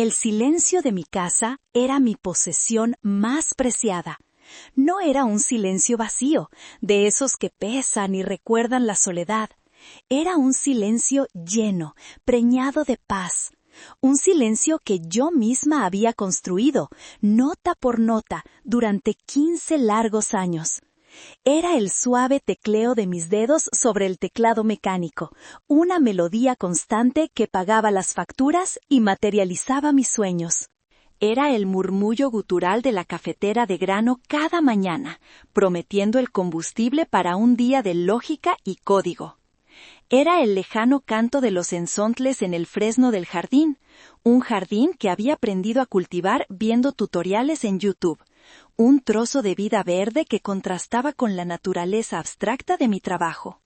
El silencio de mi casa era mi posesión más preciada. No era un silencio vacío, de esos que pesan y recuerdan la soledad. Era un silencio lleno, preñado de paz. Un silencio que yo misma había construido, nota por nota, durante 15 largos años. Era el suave tecleo de mis dedos sobre el teclado mecánico, una melodía constante que pagaba las facturas y materializaba mis sueños. Era el murmullo gutural de la cafetera de grano cada mañana, prometiendo el combustible para un día de lógica y código. Era el lejano canto de los enzontles en el fresno del jardín, un jardín que había aprendido a cultivar viendo tutoriales en YouTube, un trozo de vida verde que contrastaba con la naturaleza abstracta de mi trabajo.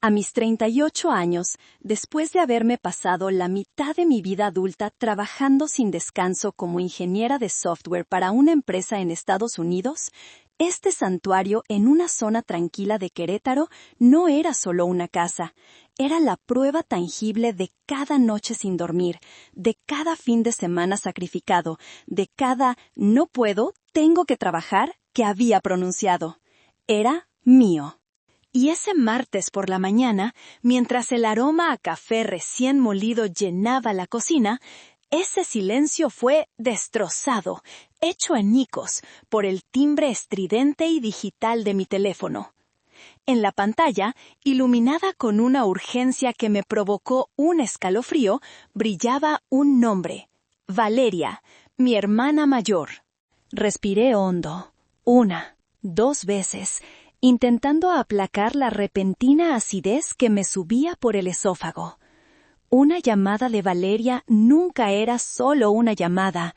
A mis 38 años, después de haberme pasado la mitad de mi vida adulta trabajando sin descanso como ingeniera de software para una empresa en Estados Unidos, este santuario en una zona tranquila de Querétaro no era solo una casa, era la prueba tangible de cada noche sin dormir, de cada fin de semana sacrificado, de cada «no puedo, tengo que trabajar» que había pronunciado. Era mío. Y ese martes por la mañana, mientras el aroma a café recién molido llenaba la cocina, ese silencio fue destrozado, hecho añicos, por el timbre estridente y digital de mi teléfono. En la pantalla, iluminada con una urgencia que me provocó un escalofrío, brillaba un nombre: Valeria, mi hermana mayor. Respiré hondo, 1, 2 veces, intentando aplacar la repentina acidez que me subía por el esófago. Una llamada de Valeria nunca era solo una llamada,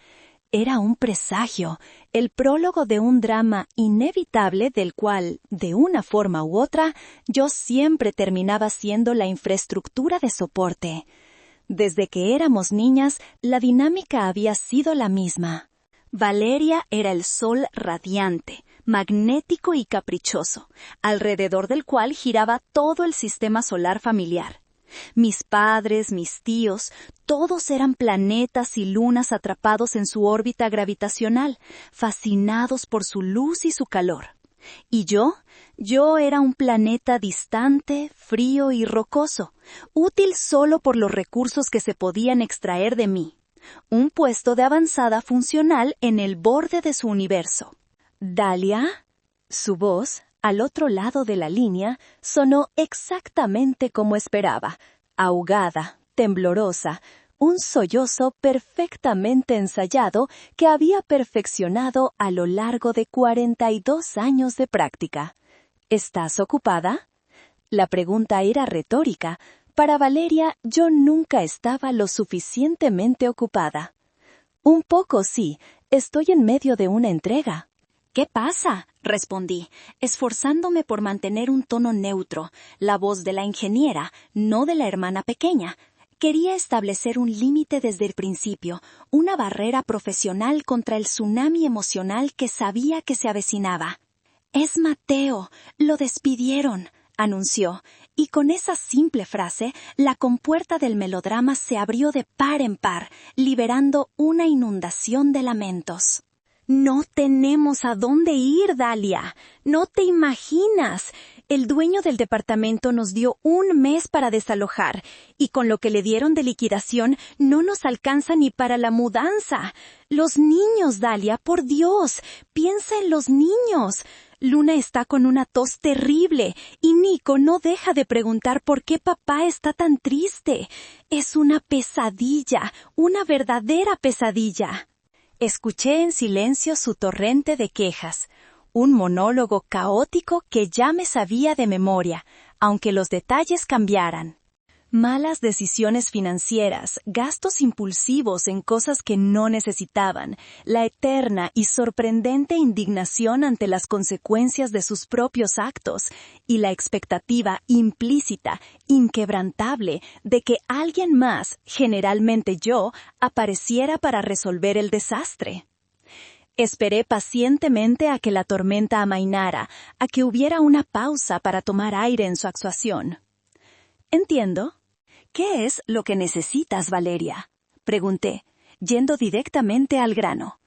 era un presagio, el prólogo de un drama inevitable del cual, de una forma u otra, yo siempre terminaba siendo la infraestructura de soporte. Desde que éramos niñas, la dinámica había sido la misma. Valeria era el sol radiante, magnético y caprichoso, alrededor del cual giraba todo el sistema solar familiar. Mis padres, mis tíos, todos eran planetas y lunas atrapados en su órbita gravitacional, fascinados por su luz y su calor. Y yo era un planeta distante, frío y rocoso, útil solo por los recursos que se podían extraer de mí. Un puesto de avanzada funcional en el borde de su universo. ¿Dalia? Su voz, al otro lado de la línea, sonó exactamente como esperaba, ahogada, temblorosa, un sollozo perfectamente ensayado que había perfeccionado a lo largo de 42 años de práctica. ¿Estás ocupada? La pregunta era retórica. Para Valeria, yo nunca estaba lo suficientemente ocupada. Un poco sí, estoy en medio de una entrega. ¿Qué pasa?, respondí, esforzándome por mantener un tono neutro, la voz de la ingeniera, no de la hermana pequeña. Quería establecer un límite desde el principio, una barrera profesional contra el tsunami emocional que sabía que se avecinaba. «Es Mateo, lo despidieron», anunció, y con esa simple frase, la compuerta del melodrama se abrió de par en par, liberando una inundación de lamentos. «No tenemos a dónde ir, Dalia. No te imaginas. El dueño del departamento nos dio 1 mes para desalojar, y con lo que le dieron de liquidación no nos alcanza ni para la mudanza. Los niños, Dalia, por Dios, piensa en los niños. Luna está con una tos terrible, y Nico no deja de preguntar por qué papá está tan triste. Es una pesadilla, una verdadera pesadilla». Escuché en silencio su torrente de quejas, un monólogo caótico que ya me sabía de memoria, aunque los detalles cambiaran. Malas decisiones financieras, gastos impulsivos en cosas que no necesitaban, la eterna y sorprendente indignación ante las consecuencias de sus propios actos, y la expectativa implícita, inquebrantable, de que alguien más, generalmente yo, apareciera para resolver el desastre. Esperé pacientemente a que la tormenta amainara, a que hubiera una pausa para tomar aire en su actuación. «Entiendo. ¿Qué es lo que necesitas, Valeria?», pregunté, yendo directamente al grano.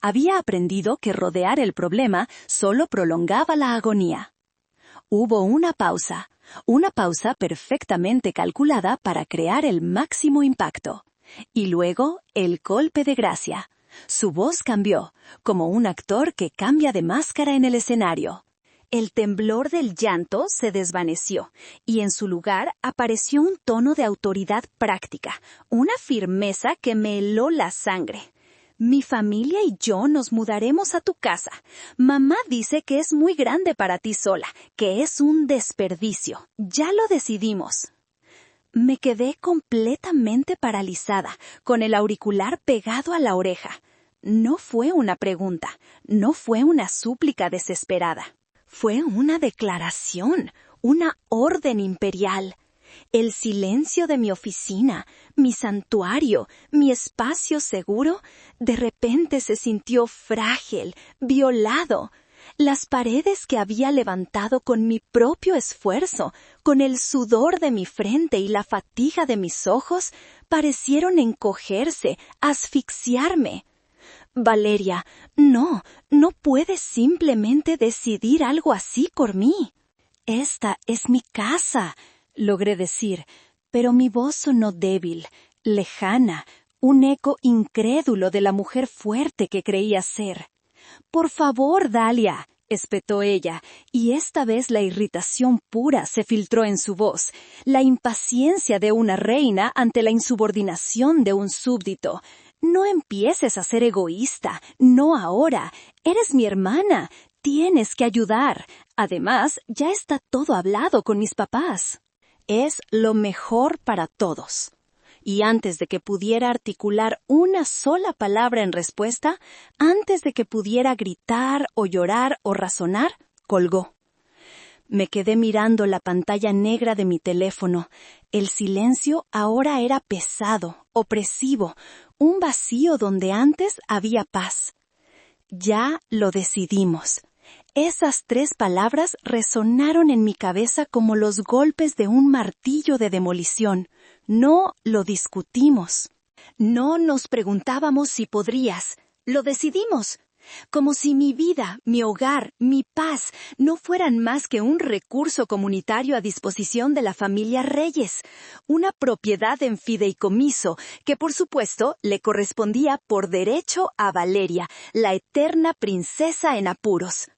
Había aprendido que rodear el problema solo prolongaba la agonía. Hubo una pausa perfectamente calculada para crear el máximo impacto. Y luego, el golpe de gracia. Su voz cambió, como un actor que cambia de máscara en el escenario. El temblor del llanto se desvaneció, y en su lugar apareció un tono de autoridad práctica, una firmeza que me heló la sangre. Mi familia y yo nos mudaremos a tu casa. Mamá dice que es muy grande para ti sola, que es un desperdicio. Ya lo decidimos. Me quedé completamente paralizada, con el auricular pegado a la oreja. No fue una pregunta, no fue una súplica desesperada. Fue una declaración, una orden imperial. El silencio de mi oficina, mi santuario, mi espacio seguro, de repente se sintió frágil, violado. Las paredes que había levantado con mi propio esfuerzo, con el sudor de mi frente y la fatiga de mis ojos, parecieron encogerse, asfixiarme. Valeria, no puedes simplemente decidir algo así por mí. Esta es mi casa, logré decir, pero mi voz sonó débil, lejana, un eco incrédulo de la mujer fuerte que creía ser. «Por favor, Dalia», espetó ella, y esta vez la irritación pura se filtró en su voz, la impaciencia de una reina ante la insubordinación de un súbdito. «No empieces a ser egoísta, no ahora. Eres mi hermana, tienes que ayudar. Además, ya está todo hablado con mis papás. Es lo mejor para todos». Y antes de que pudiera articular una sola palabra en respuesta, antes de que pudiera gritar o llorar o razonar, colgó. Me quedé mirando la pantalla negra de mi teléfono. El silencio ahora era pesado, opresivo, un vacío donde antes había paz. Ya lo decidimos. Esas 3 palabras resonaron en mi cabeza como los golpes de un martillo de demolición. No lo discutimos. No nos preguntábamos si podrías. Lo decidimos. Como si mi vida, mi hogar, mi paz no fueran más que un recurso comunitario a disposición de la familia Reyes, una propiedad en fideicomiso que por supuesto le correspondía por derecho a Valeria, la eterna princesa en apuros.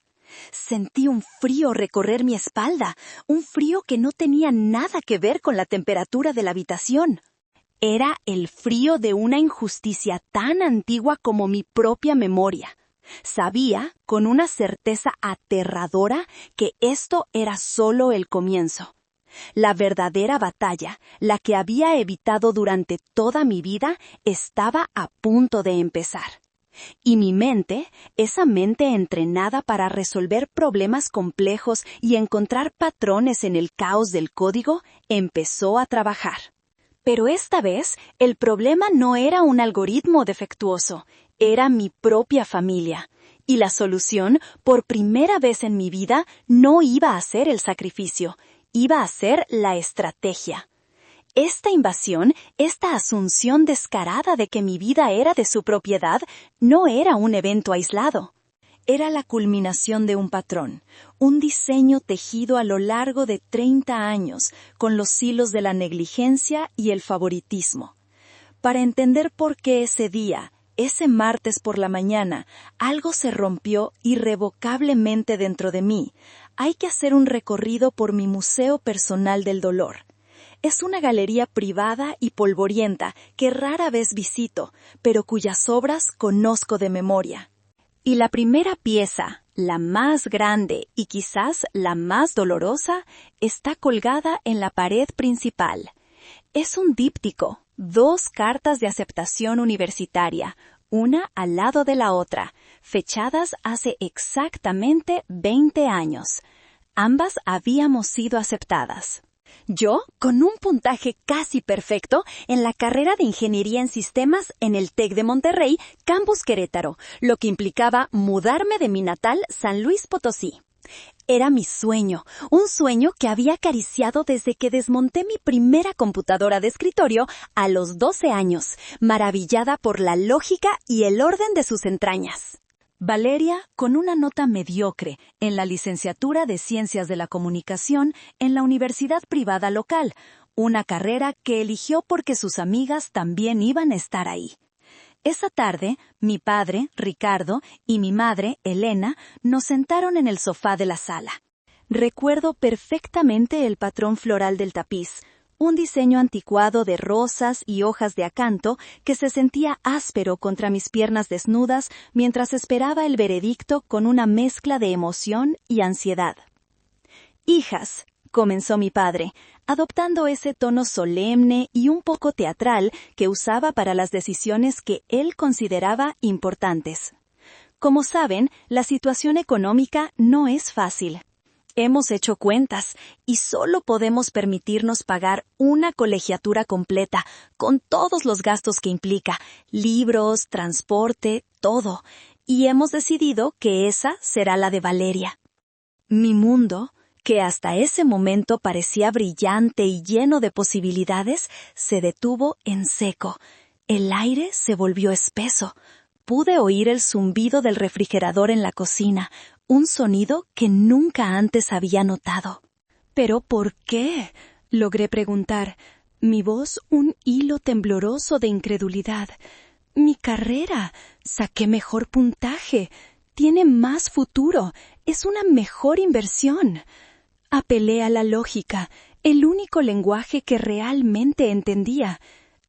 Sentí un frío recorrer mi espalda, un frío que no tenía nada que ver con la temperatura de la habitación. Era el frío de una injusticia tan antigua como mi propia memoria. Sabía, con una certeza aterradora, que esto era solo el comienzo. La verdadera batalla, la que había evitado durante toda mi vida, estaba a punto de empezar. Y mi mente, esa mente entrenada para resolver problemas complejos y encontrar patrones en el caos del código, empezó a trabajar. Pero esta vez, el problema no era un algoritmo defectuoso, era mi propia familia. Y la solución, por primera vez en mi vida, no iba a ser el sacrificio, iba a ser la estrategia. Esta invasión, esta asunción descarada de que mi vida era de su propiedad, no era un evento aislado. Era la culminación de un patrón, un diseño tejido a lo largo de 30 años, con los hilos de la negligencia y el favoritismo. Para entender por qué ese día, ese martes por la mañana, algo se rompió irrevocablemente dentro de mí, hay que hacer un recorrido por mi museo personal del dolor. Es una galería privada y polvorienta que rara vez visito, pero cuyas obras conozco de memoria. Y la primera pieza, la más grande y quizás la más dolorosa, está colgada en la pared principal. Es un díptico, 2 cartas de aceptación universitaria, una al lado de la otra, fechadas hace exactamente 20 años. Ambas habíamos sido aceptadas. Yo, con un puntaje casi perfecto en la carrera de Ingeniería en Sistemas en el TEC de Monterrey, Campus Querétaro, lo que implicaba mudarme de mi natal San Luis Potosí. era mi sueño, un sueño que había acariciado desde que desmonté mi primera computadora de escritorio a los 12 años, maravillada por la lógica y el orden de sus entrañas. Valeria, con una nota mediocre en la licenciatura de Ciencias de la Comunicación en la universidad privada local, una carrera que eligió porque sus amigas también iban a estar ahí. Esa tarde, mi padre, Ricardo, y mi madre, Elena, nos sentaron en el sofá de la sala. Recuerdo perfectamente el patrón floral del tapiz, un diseño anticuado de rosas y hojas de acanto que se sentía áspero contra mis piernas desnudas mientras esperaba el veredicto con una mezcla de emoción y ansiedad. «Hijas», comenzó mi padre, adoptando ese tono solemne y un poco teatral que usaba para las decisiones que él consideraba importantes. Como saben, la situación económica no es fácil. Hemos hecho cuentas y solo podemos permitirnos pagar una colegiatura completa, con todos los gastos que implica, libros, transporte, todo, y hemos decidido que esa será la de Valeria. Mi mundo, que hasta ese momento parecía brillante y lleno de posibilidades, se detuvo en seco. El aire se volvió espeso. Pude oír el zumbido del refrigerador en la cocina, un sonido que nunca antes había notado. «¿Pero por qué?», logré preguntar, mi voz un hilo tembloroso de incredulidad. «Mi carrera, saqué mejor puntaje, tiene más futuro, es una mejor inversión». Apelé a la lógica, el único lenguaje que realmente entendía,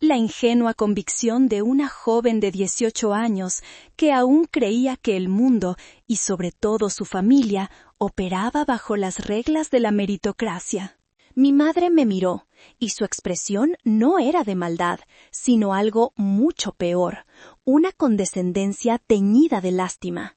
la ingenua convicción de una joven de 18 años que aún creía que el mundo, y sobre todo su familia, operaba bajo las reglas de la meritocracia. Mi madre me miró, y su expresión no era de maldad, sino algo mucho peor, una condescendencia teñida de lástima.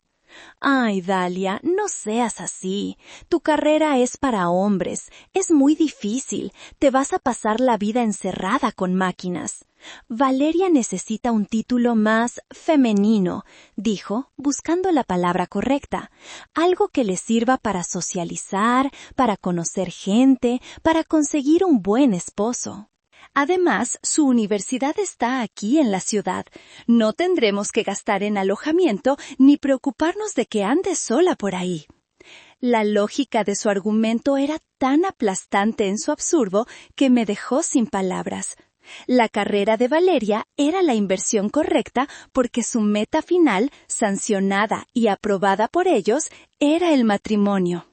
«Ay, Dalia, no seas así. Tu carrera es para hombres. Es muy difícil. Te vas a pasar la vida encerrada con máquinas. Valeria necesita un título más femenino», dijo, buscando la palabra correcta. «Algo que le sirva para socializar, para conocer gente, para conseguir un buen esposo. Además, su universidad está aquí en la ciudad. No tendremos que gastar en alojamiento ni preocuparnos de que ande sola por ahí». La lógica de su argumento era tan aplastante en su absurdo que me dejó sin palabras. La carrera de Valeria era la inversión correcta porque su meta final, sancionada y aprobada por ellos, era el matrimonio.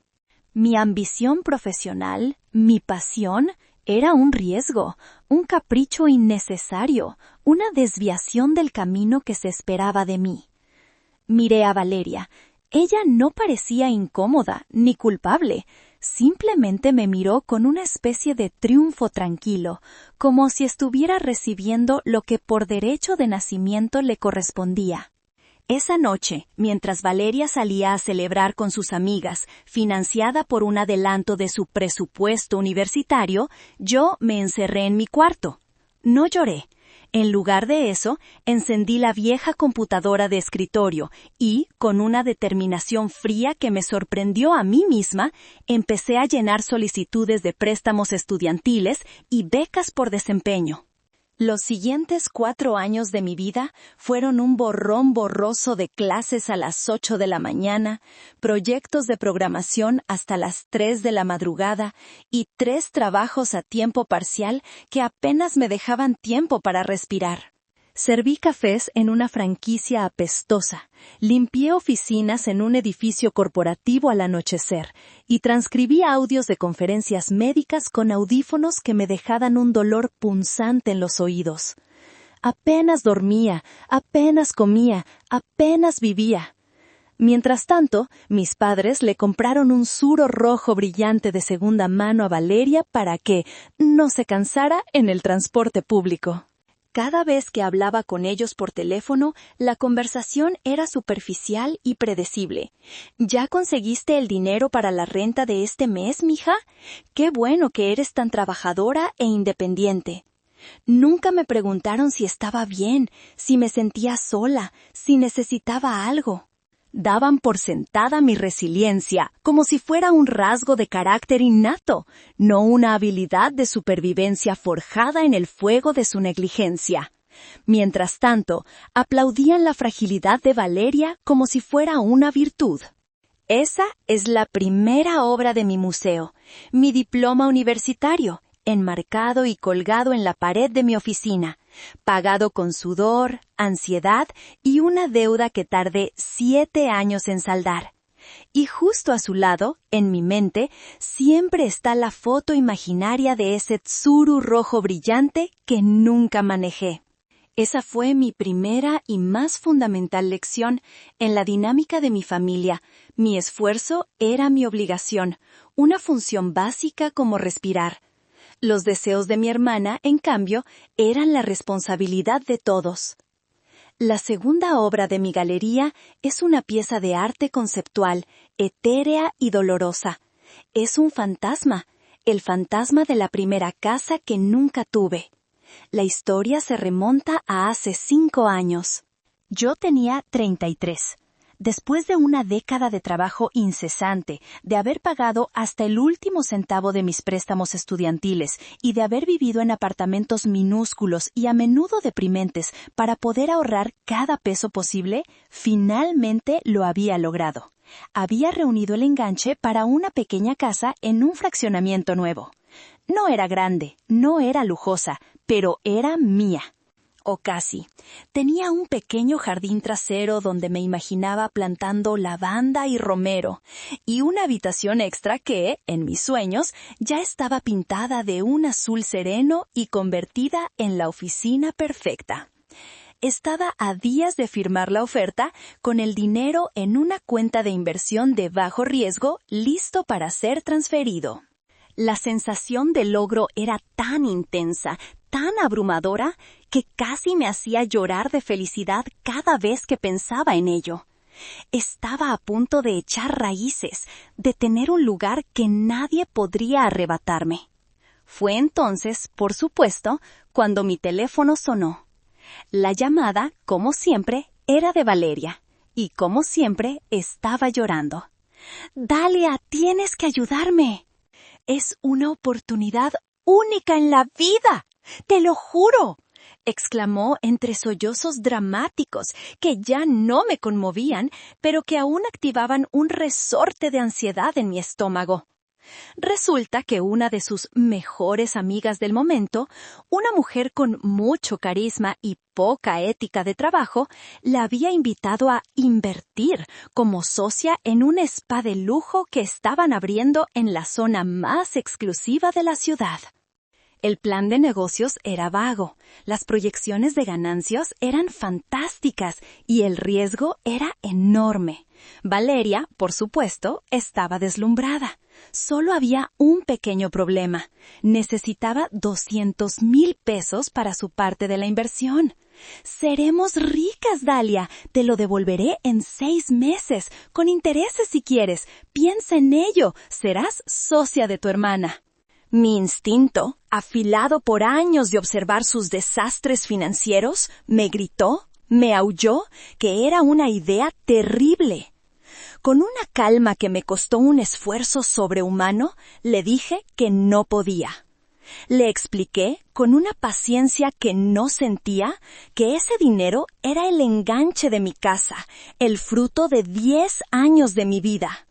Mi ambición profesional, mi pasión, era un riesgo, un capricho innecesario, una desviación del camino que se esperaba de mí. Miré a Valeria. Ella no parecía incómoda ni culpable. Simplemente me miró con una especie de triunfo tranquilo, como si estuviera recibiendo lo que por derecho de nacimiento le correspondía. Esa noche, mientras Valeria salía a celebrar con sus amigas, financiada por un adelanto de su presupuesto universitario, yo me encerré en mi cuarto. No lloré. En lugar de eso, encendí la vieja computadora de escritorio y, con una determinación fría que me sorprendió a mí misma, empecé a llenar solicitudes de préstamos estudiantiles y becas por desempeño. Los siguientes 4 años de mi vida fueron un borrón borroso de clases a las 8 de la mañana, proyectos de programación hasta las 3 de la madrugada y 3 trabajos a tiempo parcial que apenas me dejaban tiempo para respirar. Serví cafés en una franquicia apestosa, limpié oficinas en un edificio corporativo al anochecer y transcribí audios de conferencias médicas con audífonos que me dejaban un dolor punzante en los oídos. Apenas dormía, apenas comía, apenas vivía. Mientras tanto, mis padres le compraron un suro rojo brillante de segunda mano a Valeria para que no se cansara en el transporte público. Cada vez que hablaba con ellos por teléfono, la conversación era superficial y predecible. «¿Ya conseguiste el dinero para la renta de este mes, mija? ¡Qué bueno que eres tan trabajadora e independiente!». Nunca me preguntaron si estaba bien, si me sentía sola, si necesitaba algo. Daban por sentada mi resiliencia, como si fuera un rasgo de carácter innato, no una habilidad de supervivencia forjada en el fuego de su negligencia. Mientras tanto, aplaudían la fragilidad de Valeria como si fuera una virtud. Esa es la primera obra de mi museo, mi diploma universitario, enmarcado y colgado en la pared de mi oficina, pagado con sudor, ansiedad y una deuda que tardé 7 años en saldar. Y justo a su lado, en mi mente, siempre está la foto imaginaria de ese tsuru rojo brillante que nunca manejé. Esa fue mi primera y más fundamental lección en la dinámica de mi familia. Mi esfuerzo era mi obligación, una función básica como respirar. Los deseos de mi hermana, en cambio, eran la responsabilidad de todos. La segunda obra de mi galería es una pieza de arte conceptual, etérea y dolorosa. Es un fantasma, el fantasma de la primera casa que nunca tuve. La historia se remonta a hace 5 años. Yo tenía 33. Después de una década de trabajo incesante, de haber pagado hasta el último centavo de mis préstamos estudiantiles y de haber vivido en apartamentos minúsculos y a menudo deprimentes para poder ahorrar cada peso posible, finalmente lo había logrado. Había reunido el enganche para una pequeña casa en un fraccionamiento nuevo. No era grande, no era lujosa, pero era mía. O casi. Tenía un pequeño jardín trasero donde me imaginaba plantando lavanda y romero, y una habitación extra que, en mis sueños, ya estaba pintada de un azul sereno y convertida en la oficina perfecta. Estaba a días de firmar la oferta con el dinero en una cuenta de inversión de bajo riesgo listo para ser transferido. La sensación de logro era tan intensa, tan abrumadora, que casi me hacía llorar de felicidad cada vez que pensaba en ello. Estaba a punto de echar raíces, de tener un lugar que nadie podría arrebatarme. Fue entonces, por supuesto, cuando mi teléfono sonó. La llamada, como siempre, era de Valeria, y como siempre estaba llorando. «Dalia, tienes que ayudarme. Es una oportunidad única en la vida. ¡Te lo juro!», exclamó entre sollozos dramáticos que ya no me conmovían, pero que aún activaban un resorte de ansiedad en mi estómago. Resulta que una de sus mejores amigas del momento, una mujer con mucho carisma y poca ética de trabajo, la había invitado a invertir como socia en un spa de lujo que estaban abriendo en la zona más exclusiva de la ciudad. El plan de negocios era vago, las proyecciones de ganancias eran fantásticas y el riesgo era enorme. Valeria, por supuesto, estaba deslumbrada. Solo había un pequeño problema. Necesitaba 200,000 pesos para su parte de la inversión. «Seremos ricas, Dalia. Te lo devolveré en 6 meses, con intereses si quieres. Piensa en ello. Serás socia de tu hermana». Mi instinto, afilado por años de observar sus desastres financieros, me gritó, me aulló, que era una idea terrible. Con una calma que me costó un esfuerzo sobrehumano, le dije que no podía. Le expliqué, con una paciencia que no sentía, que ese dinero era el enganche de mi casa, el fruto de 10 años de mi vida.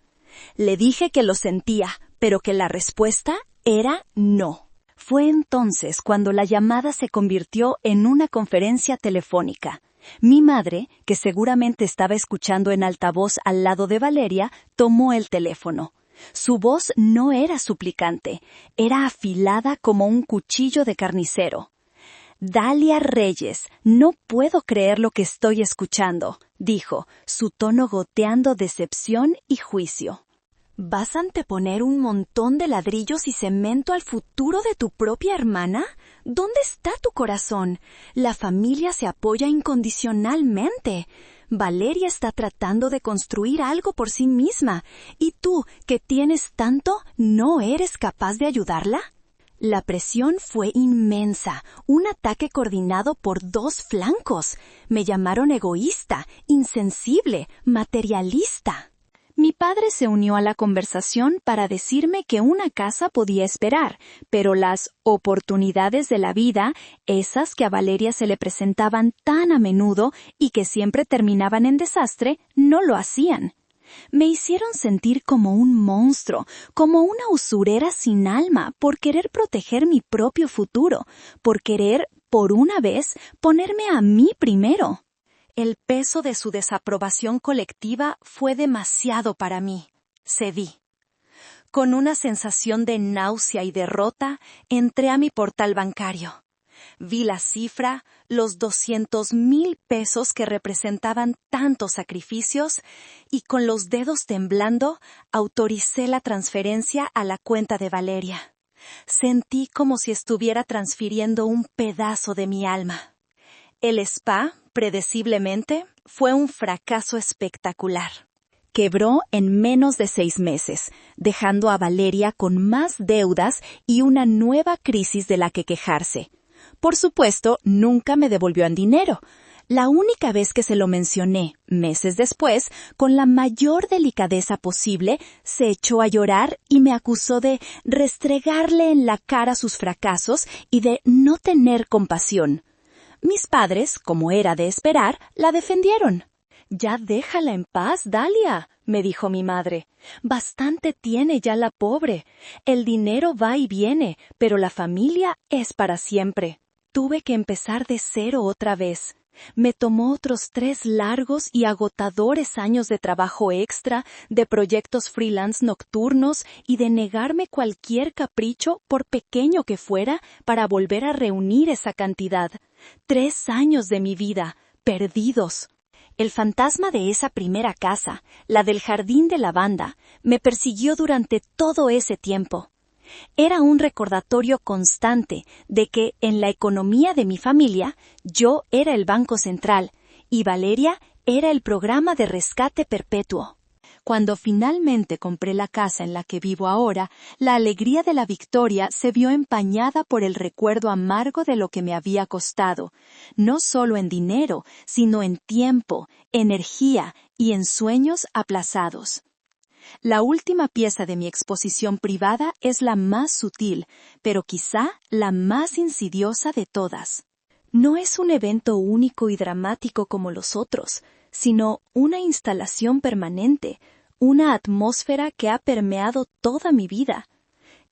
Le dije que lo sentía, pero que la respuesta era no. Fue entonces cuando la llamada se convirtió en una conferencia telefónica. Mi madre, que seguramente estaba escuchando en altavoz al lado de Valeria, tomó el teléfono. Su voz no era suplicante, era afilada como un cuchillo de carnicero. «Dalia Reyes, no puedo creer lo que estoy escuchando», dijo, su tono goteando decepción y juicio. ¿Vas a anteponer un montón de ladrillos y cemento al futuro de tu propia hermana? ¿Dónde está tu corazón? La familia se apoya incondicionalmente. Valeria está tratando de construir algo por sí misma. ¿Y tú, que tienes tanto, no eres capaz de ayudarla? La presión fue inmensa, un ataque coordinado por dos flancos. Me llamaron egoísta, insensible, materialista. Mi padre se unió a la conversación para decirme que una casa podía esperar, pero las oportunidades de la vida, esas que a Valeria se le presentaban tan a menudo y que siempre terminaban en desastre, no lo hacían. Me hicieron sentir como un monstruo, como una usurera sin alma, por querer proteger mi propio futuro, por querer, por una vez, ponerme a mí primero. El peso de su desaprobación colectiva fue demasiado para mí. Cedí. Con una sensación de náusea y derrota, entré a mi portal bancario. Vi la cifra, los 200,000 pesos que representaban tantos sacrificios, y con los dedos temblando, autoricé la transferencia a la cuenta de Valeria. Sentí como si estuviera transfiriendo un pedazo de mi alma. El spa, predeciblemente, fue un fracaso espectacular. Quebró en menos de 6 meses, dejando a Valeria con más deudas y una nueva crisis de la que quejarse. Por supuesto, nunca me devolvió el dinero. La única vez que se lo mencioné, meses después, con la mayor delicadeza posible, se echó a llorar y me acusó de restregarle en la cara sus fracasos y de no tener compasión. Mis padres, como era de esperar, la defendieron. «Ya déjala en paz, Dalia», me dijo mi madre. «Bastante tiene ya la pobre. El dinero va y viene, pero la familia es para siempre». Tuve que empezar de cero otra vez. Me tomó otros 3 largos y agotadores años de trabajo extra, de proyectos freelance nocturnos y de negarme cualquier capricho, por pequeño que fuera, para volver a reunir esa cantidad. 3 años de mi vida, perdidos. El fantasma de esa primera casa, la del jardín de lavanda, me persiguió durante todo ese tiempo. Era un recordatorio constante de que en la economía de mi familia yo era el Banco Central y Valeria era el programa de rescate perpetuo. Cuando finalmente compré la casa en la que vivo ahora, la alegría de la victoria se vio empañada por el recuerdo amargo de lo que me había costado, no solo en dinero, sino en tiempo, energía y en sueños aplazados. La última pieza de mi exposición privada es la más sutil, pero quizá la más insidiosa de todas. No es un evento único y dramático como los otros, sino una instalación permanente, una atmósfera que ha permeado toda mi vida.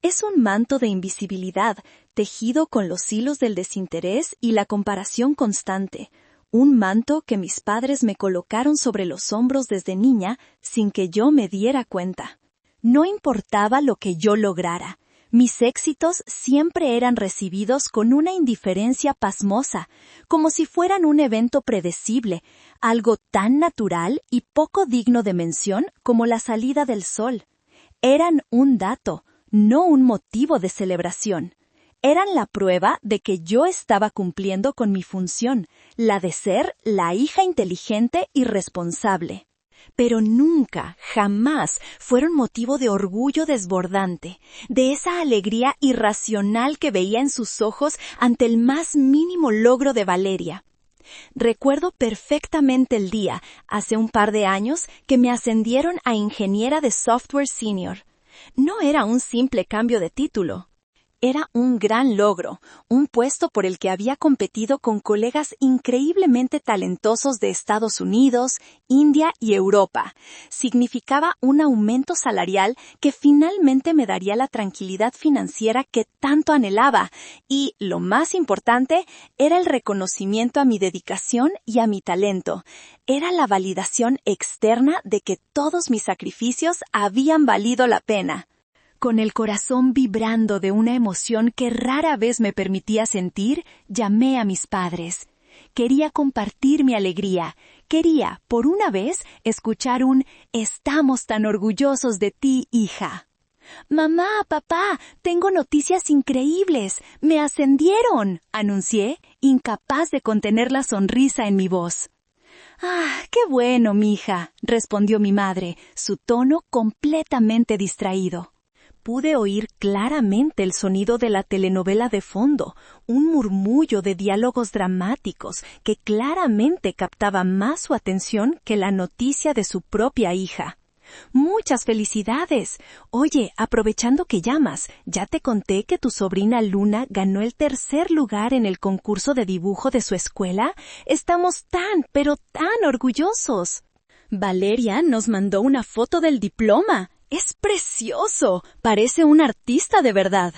Es un manto de invisibilidad, tejido con los hilos del desinterés y la comparación constante. Un manto que mis padres me colocaron sobre los hombros desde niña sin que yo me diera cuenta. No importaba lo que yo lograra. Mis éxitos siempre eran recibidos con una indiferencia pasmosa, como si fueran un evento predecible, algo tan natural y poco digno de mención como la salida del sol. Eran un dato, no un motivo de celebración. Eran la prueba de que yo estaba cumpliendo con mi función, la de ser la hija inteligente y responsable. Pero nunca, jamás fueron motivo de orgullo desbordante, de esa alegría irracional que veía en sus ojos ante el más mínimo logro de Valeria. Recuerdo perfectamente el día, hace un par de años, que me ascendieron a ingeniera de software senior. No era un simple cambio de título. Era un gran logro, un puesto por el que había competido con colegas increíblemente talentosos de Estados Unidos, India y Europa. Significaba un aumento salarial que finalmente me daría la tranquilidad financiera que tanto anhelaba y, lo más importante, era el reconocimiento a mi dedicación y a mi talento. Era la validación externa de que todos mis sacrificios habían valido la pena. Con el corazón vibrando de una emoción que rara vez me permitía sentir, llamé a mis padres. Quería compartir mi alegría. Quería, por una vez, escuchar un «Estamos tan orgullosos de ti, hija». «Mamá, papá, tengo noticias increíbles. ¡Me ascendieron!», anuncié, incapaz de contener la sonrisa en mi voz. «Ah, qué bueno, mija», respondió mi madre, su tono completamente distraído. pude oír claramente el sonido de la telenovela de fondo, un murmullo de diálogos dramáticos que claramente captaba más su atención que la noticia de su propia hija. ¡Muchas felicidades! Oye, aprovechando que llamas, ¿ya te conté que tu sobrina Luna ganó el 3er lugar en el concurso de dibujo de su escuela? Estamos tan, pero tan orgullosos. Valeria nos mandó una foto del diploma. ¡Es precioso! Parece un artista de verdad.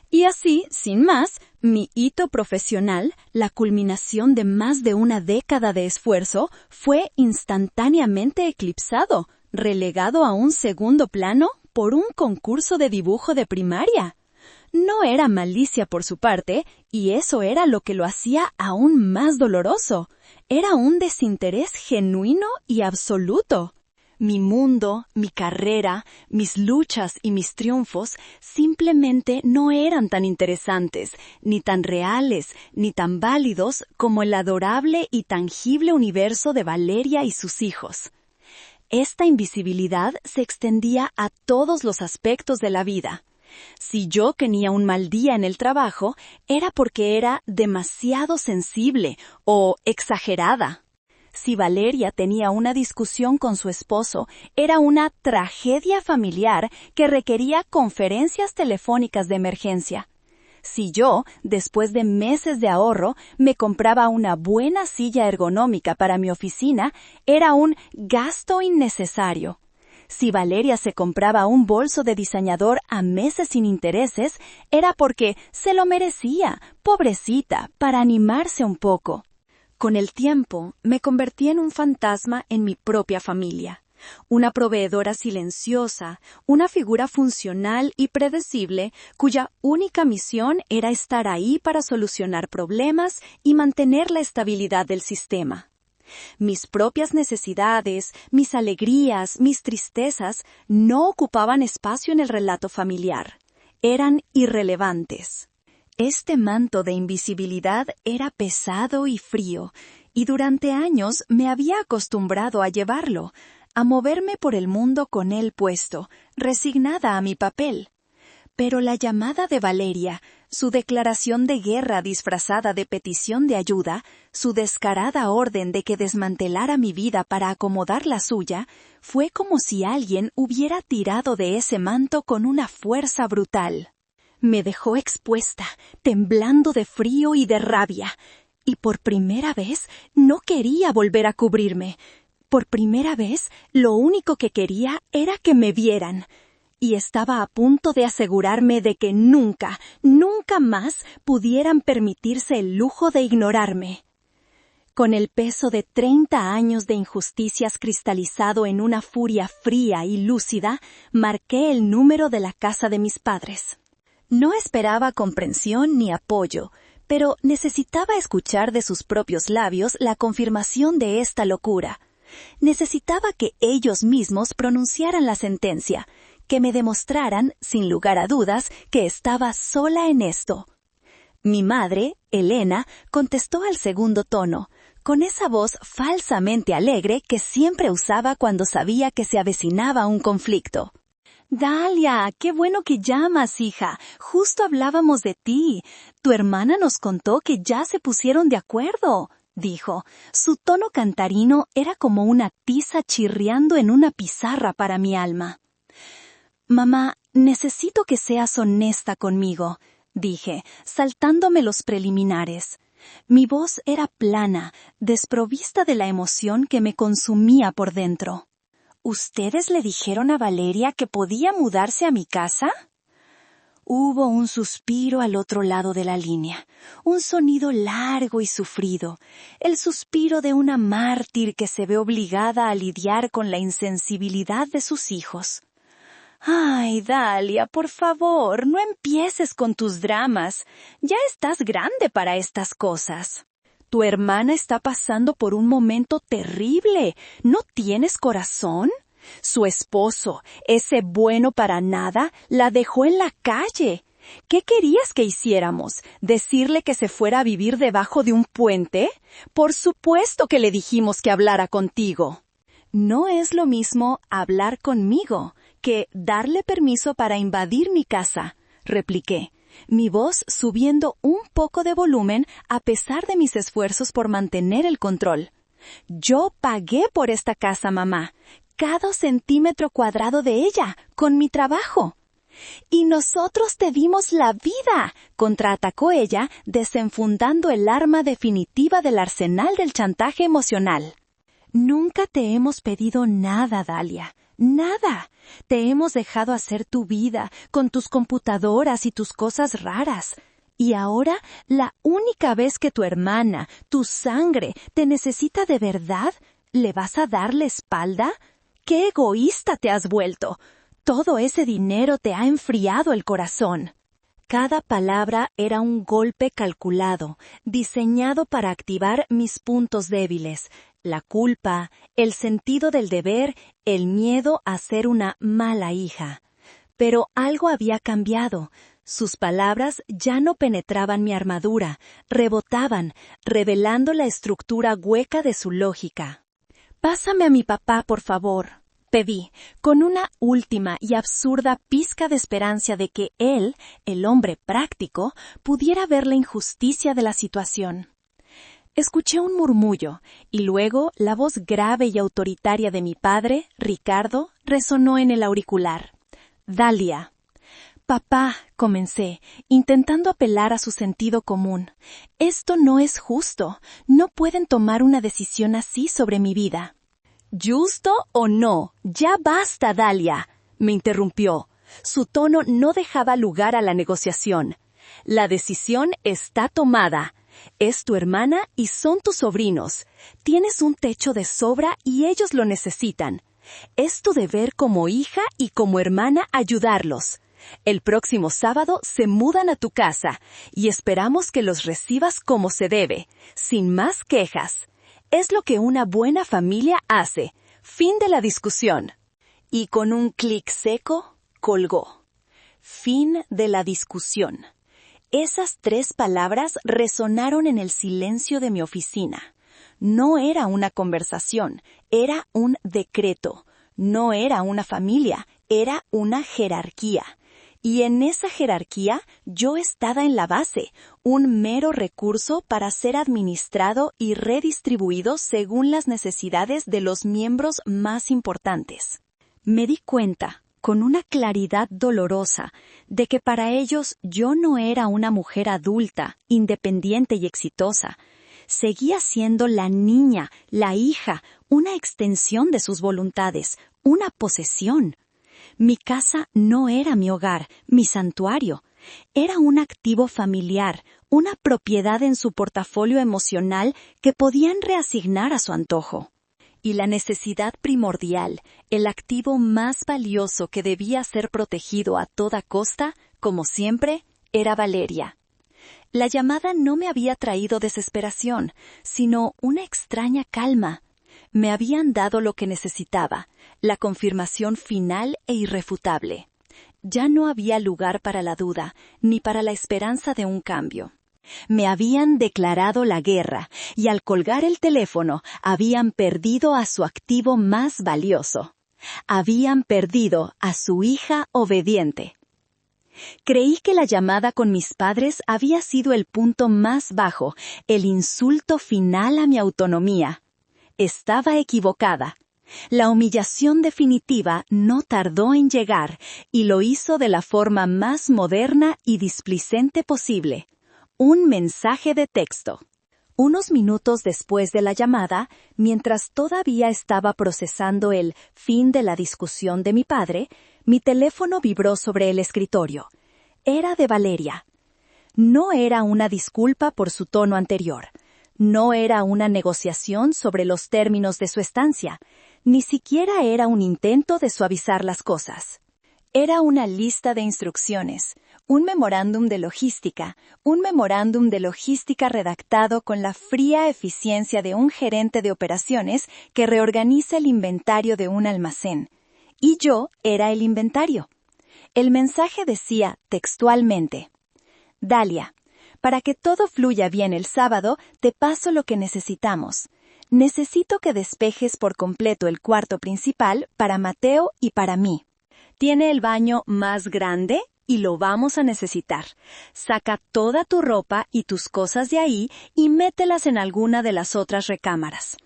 Y así, sin más, mi hito profesional, la culminación de más de una década de esfuerzo, fue instantáneamente eclipsado, relegado a un segundo plano por un concurso de dibujo de primaria. No era malicia por su parte, y eso era lo que lo hacía aún más doloroso. Era un desinterés genuino y absoluto. Mi mundo, mi carrera, mis luchas y mis triunfos simplemente no eran tan interesantes, ni tan reales, ni tan válidos como el adorable y tangible universo de Valeria y sus hijos. Esta invisibilidad se extendía a todos los aspectos de la vida. Si yo tenía un mal día en el trabajo, era porque era demasiado sensible o exagerada. Si Valeria tenía una discusión con su esposo, era una tragedia familiar que requería conferencias telefónicas de emergencia. Si yo, después de meses de ahorro, me compraba una buena silla ergonómica para mi oficina, era un gasto innecesario. Si Valeria se compraba un bolso de diseñador a meses sin intereses, era porque se lo merecía, pobrecita, para animarse un poco. Con el tiempo, me convertí en un fantasma en mi propia familia. Una proveedora silenciosa, una figura funcional y predecible, cuya única misión era estar ahí para solucionar problemas y mantener la estabilidad del sistema. Mis propias necesidades, mis alegrías, mis tristezas no ocupaban espacio en el relato familiar. Eran irrelevantes. Este manto de invisibilidad era pesado y frío, y durante años me había acostumbrado a llevarlo, a moverme por el mundo con él puesto, resignada a mi papel. Pero la llamada de Valeria, su declaración de guerra disfrazada de petición de ayuda, su descarada orden de que desmantelara mi vida para acomodar la suya, fue como si alguien hubiera tirado de ese manto con una fuerza brutal. Me dejó expuesta, temblando de frío y de rabia, y por primera vez no quería volver a cubrirme. Por primera vez, lo único que quería era que me vieran. Y estaba a punto de asegurarme de que nunca, nunca más pudieran permitirse el lujo de ignorarme. Con el peso de 30 años de injusticias cristalizado en una furia fría y lúcida, marqué el número de la casa de mis padres. No esperaba comprensión ni apoyo, pero necesitaba escuchar de sus propios labios la confirmación de esta locura. Necesitaba que ellos mismos pronunciaran la sentencia, que me demostraran, sin lugar a dudas, que estaba sola en esto. Mi madre, Elena, contestó al segundo tono, con esa voz falsamente alegre que siempre usaba cuando sabía que se avecinaba un conflicto. «Dalia, qué bueno que llamas, hija. Justo hablábamos de ti. Tu hermana nos contó que ya se pusieron de acuerdo», dijo. Su tono cantarino era como una tiza chirriando en una pizarra para mi alma. «Mamá, necesito que seas honesta conmigo», dije, saltándome los preliminares. Mi voz era plana, desprovista de la emoción que me consumía por dentro. «¿Ustedes le dijeron a Valeria que podía mudarse a mi casa?» Hubo un suspiro al otro lado de la línea, un sonido largo y sufrido, el suspiro de una mártir que se ve obligada a lidiar con la insensibilidad de sus hijos. «Ay, Dalia, por favor, no empieces con tus dramas. Ya estás grande para estas cosas. Tu hermana está pasando por un momento terrible. ¿No tienes corazón? Su esposo, ese bueno para nada, la dejó en la calle. ¿Qué querías que hiciéramos? ¿Decirle que se fuera a vivir debajo de un puente? Por supuesto que le dijimos que hablara contigo». No es lo mismo hablar conmigo que darle permiso para invadir mi casa, repliqué, mi voz subiendo un poco de volumen a pesar de mis esfuerzos por mantener el control. Yo pagué por esta casa, mamá, cada centímetro cuadrado de ella, con mi trabajo. Y nosotros te dimos la vida, contraatacó ella, desenfundando el arma definitiva del arsenal del chantaje emocional. Nunca te hemos pedido nada, Dalia. Nada. Te hemos dejado hacer tu vida, con tus computadoras y tus cosas raras. Y ahora, la única vez que tu hermana, tu sangre, te necesita de verdad, ¿le vas a dar la espalda? ¡Qué egoísta te has vuelto! Todo ese dinero te ha enfriado el corazón. Cada palabra era un golpe calculado, diseñado para activar mis puntos débiles, la culpa, el sentido del deber, el miedo a ser una mala hija. Pero algo había cambiado. Sus palabras ya no penetraban mi armadura, rebotaban, revelando la estructura hueca de su lógica. «Pásame a mi papá, por favor», pedí, con una última y absurda pizca de esperanza de que él, el hombre práctico, pudiera ver la injusticia de la situación. Escuché un murmullo, y luego la voz grave y autoritaria de mi padre, Ricardo, resonó en el auricular. «Dalia». «Papá», comencé, intentando apelar a su sentido común. «Esto no es justo. No pueden tomar una decisión así sobre mi vida». «¿Justo o no? Ya basta, Dalia», me interrumpió. Su tono no dejaba lugar a la negociación. «La decisión está tomada. Es tu hermana y son tus sobrinos. Tienes un techo de sobra y ellos lo necesitan. Es tu deber como hija y como hermana ayudarlos. El próximo sábado se mudan a tu casa y esperamos que los recibas como se debe, sin más quejas. Es lo que una buena familia hace. Fin de la discusión». Y con un clic seco, colgó. Fin de la discusión. Esas 3 palabras resonaron en el silencio de mi oficina. No era una conversación, era un decreto. No era una familia, era una jerarquía. Y en esa jerarquía yo estaba en la base, un mero recurso para ser administrado y redistribuido según las necesidades de los miembros más importantes. Me di cuenta, con una claridad dolorosa, de que para ellos yo no era una mujer adulta, independiente y exitosa. Seguía siendo la niña, la hija, una extensión de sus voluntades, una posesión. Mi casa no era mi hogar, mi santuario. Era un activo familiar, una propiedad en su portafolio emocional que podían reasignar a su antojo. Y la necesidad primordial, el activo más valioso que debía ser protegido a toda costa, como siempre, era Valeria. La llamada no me había traído desesperación, sino una extraña calma. Me habían dado lo que necesitaba, la confirmación final e irrefutable. Ya no había lugar para la duda, ni para la esperanza de un cambio. Me habían declarado la guerra, y al colgar el teléfono, habían perdido a su activo más valioso. Habían perdido a su hija obediente. Creí que la llamada con mis padres había sido el punto más bajo, el insulto final a mi autonomía. Estaba equivocada. La humillación definitiva no tardó en llegar y lo hizo de la forma más moderna y displicente posible. Un mensaje de texto. Unos minutos después de la llamada, mientras todavía estaba procesando el fin de la discusión de mi padre, mi teléfono vibró sobre el escritorio. Era de Valeria. No era una disculpa por su tono anterior. No era una negociación sobre los términos de su estancia, ni siquiera era un intento de suavizar las cosas. Era una lista de instrucciones, un memorándum de logística redactado con la fría eficiencia de un gerente de operaciones que reorganiza el inventario de un almacén. Y yo era el inventario. El mensaje decía textualmente: «Dalia, para que todo fluya bien el sábado, te paso lo que necesitamos. Necesito que despejes por completo el cuarto principal para Mateo y para mí. Tiene el baño más grande y lo vamos a necesitar. Saca toda tu ropa y tus cosas de ahí y mételas en alguna de las otras recámaras.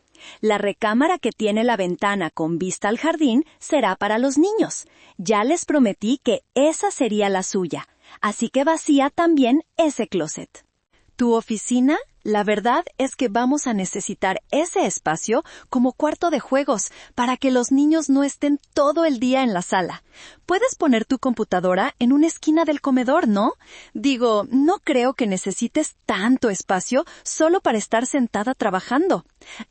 La recámara que tiene la ventana con vista al jardín será para los niños. Ya les prometí que esa sería la suya, así que vacía también ese closet. ¿Tu oficina? La verdad es que vamos a necesitar ese espacio como cuarto de juegos para que los niños no estén todo el día en la sala. Puedes poner tu computadora en una esquina del comedor, ¿no? Digo, no creo que necesites tanto espacio solo para estar sentada trabajando.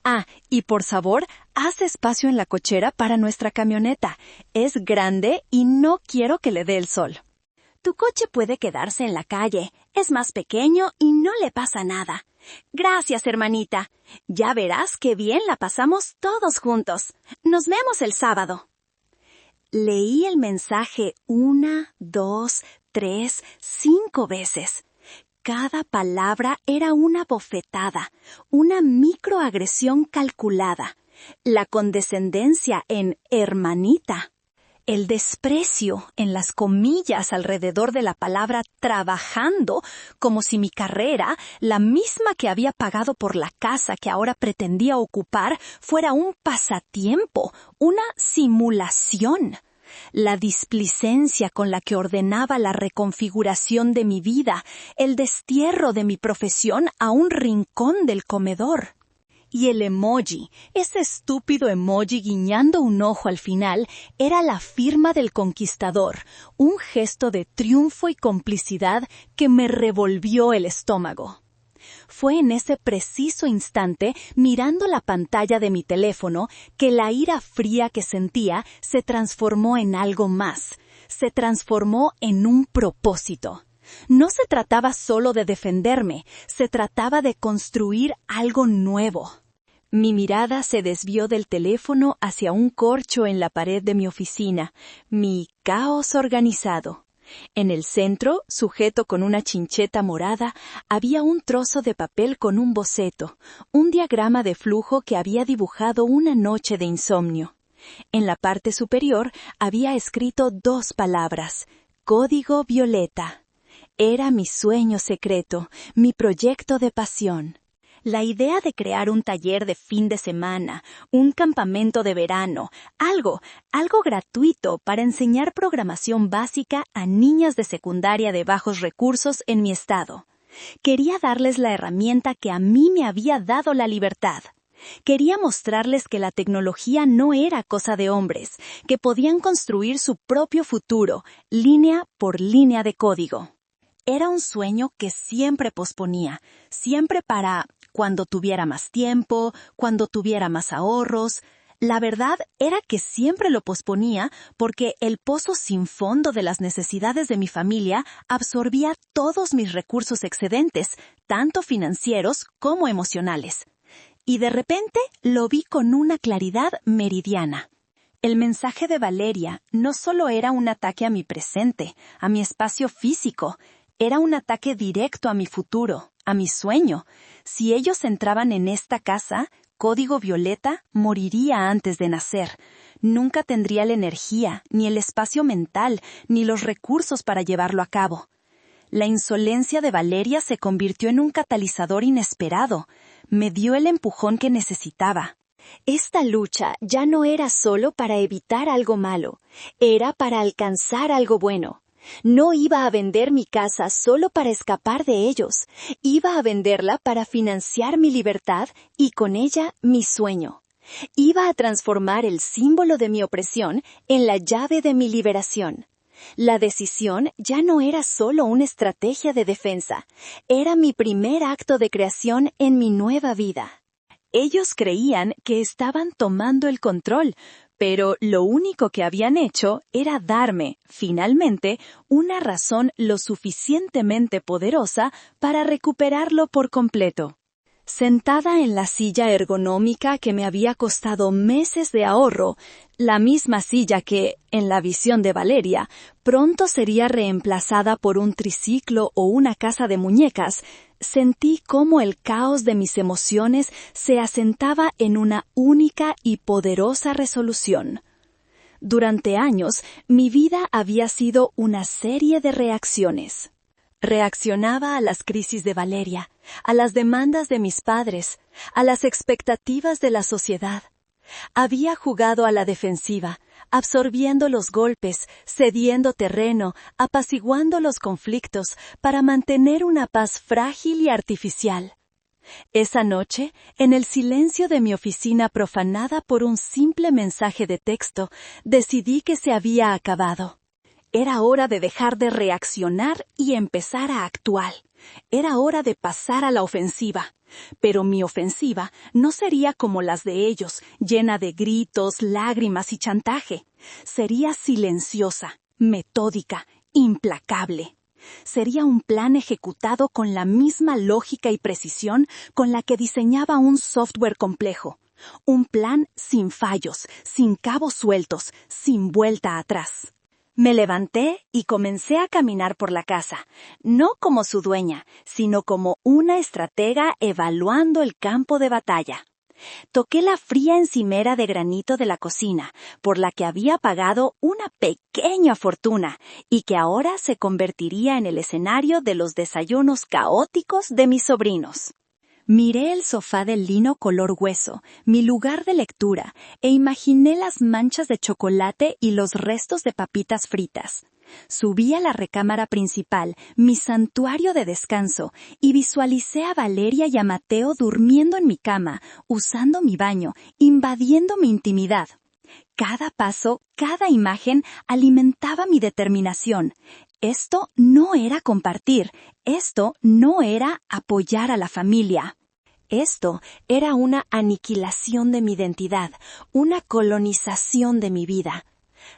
Ah, y por favor, haz espacio en la cochera para nuestra camioneta. Es grande y no quiero que le dé el sol. Tu coche puede quedarse en la calle. Es más pequeño y no le pasa nada. Gracias, hermanita. Ya verás qué bien la pasamos todos juntos. Nos vemos el sábado. Leí el mensaje 1, 2, 3, 5 veces. Cada palabra era una bofetada, una microagresión calculada. La condescendencia en hermanita. El desprecio en las comillas alrededor de la palabra trabajando, como si mi carrera, la misma que había pagado por la casa que ahora pretendía ocupar, fuera un pasatiempo, una simulación. La displicencia con la que ordenaba la reconfiguración de mi vida, el destierro de mi profesión a un rincón del comedor. Y el emoji, ese estúpido emoji guiñando un ojo al final, era la firma del conquistador, un gesto de triunfo y complicidad que me revolvió el estómago. Fue en ese preciso instante, mirando la pantalla de mi teléfono, que la ira fría que sentía se transformó en algo más. Se transformó en un propósito. No se trataba solo de defenderme, se trataba de construir algo nuevo. Mi mirada se desvió del teléfono hacia un corcho en la pared de mi oficina, mi caos organizado. En el centro, sujeto con una chincheta morada, había un trozo de papel con un boceto, un diagrama de flujo que había dibujado una noche de insomnio. En la parte superior había escrito 2 palabras, código violeta. Era mi sueño secreto, mi proyecto de pasión. La idea de crear un taller de fin de semana, un campamento de verano, algo gratuito para enseñar programación básica a niñas de secundaria de bajos recursos en mi estado. Quería darles la herramienta que a mí me había dado la libertad. Quería mostrarles que la tecnología no era cosa de hombres, que podían construir su propio futuro, línea por línea de código. Era un sueño que siempre posponía, siempre para cuando tuviera más tiempo, cuando tuviera más ahorros. La verdad era que siempre lo posponía porque el pozo sin fondo de las necesidades de mi familia absorbía todos mis recursos excedentes, tanto financieros como emocionales. Y de repente lo vi con una claridad meridiana. El mensaje de Valeria no solo era un ataque a mi presente, a mi espacio físico, era un ataque directo a mi futuro, a mi sueño. Si ellos entraban en esta casa, Código Violeta moriría antes de nacer. Nunca tendría la energía, ni el espacio mental, ni los recursos para llevarlo a cabo. La insolencia de Valeria se convirtió en un catalizador inesperado. Me dio el empujón que necesitaba. Esta lucha ya no era solo para evitar algo malo, era para alcanzar algo bueno. No iba a vender mi casa solo para escapar de ellos, iba a venderla para financiar mi libertad y con ella mi sueño. Iba a transformar el símbolo de mi opresión en la llave de mi liberación. La decisión ya no era solo una estrategia de defensa, era mi primer acto de creación en mi nueva vida. Ellos creían que estaban tomando el control, pero lo único que habían hecho era darme, finalmente, una razón lo suficientemente poderosa para recuperarlo por completo. Sentada en la silla ergonómica que me había costado meses de ahorro, la misma silla que, en la visión de Valeria, pronto sería reemplazada por un triciclo o una casa de muñecas, sentí cómo el caos de mis emociones se asentaba en una única y poderosa resolución. Durante años, mi vida había sido una serie de reacciones. Reaccionaba a las crisis de Valeria, a las demandas de mis padres, a las expectativas de la sociedad. Había jugado a la defensiva, absorbiendo los golpes, cediendo terreno, apaciguando los conflictos para mantener una paz frágil y artificial. Esa noche, en el silencio de mi oficina profanada por un simple mensaje de texto, decidí que se había acabado. Era hora de dejar de reaccionar y empezar a actuar. Era hora de pasar a la ofensiva. Pero mi ofensiva no sería como las de ellos, llena de gritos, lágrimas y chantaje. Sería silenciosa, metódica, implacable. Sería un plan ejecutado con la misma lógica y precisión con la que diseñaba un software complejo. Un plan sin fallos, sin cabos sueltos, sin vuelta atrás. Me levanté y comencé a caminar por la casa, no como su dueña, sino como una estratega evaluando el campo de batalla. Toqué la fría encimera de granito de la cocina, por la que había pagado una pequeña fortuna y que ahora se convertiría en el escenario de los desayunos caóticos de mis sobrinos. Miré el sofá de lino color hueso, mi lugar de lectura, e imaginé las manchas de chocolate y los restos de papitas fritas. Subí a la recámara principal, mi santuario de descanso, y visualicé a Valeria y a Mateo durmiendo en mi cama, usando mi baño, invadiendo mi intimidad. Cada paso, cada imagen alimentaba mi determinación. Esto no era compartir, esto no era apoyar a la familia. Esto era una aniquilación de mi identidad, una colonización de mi vida.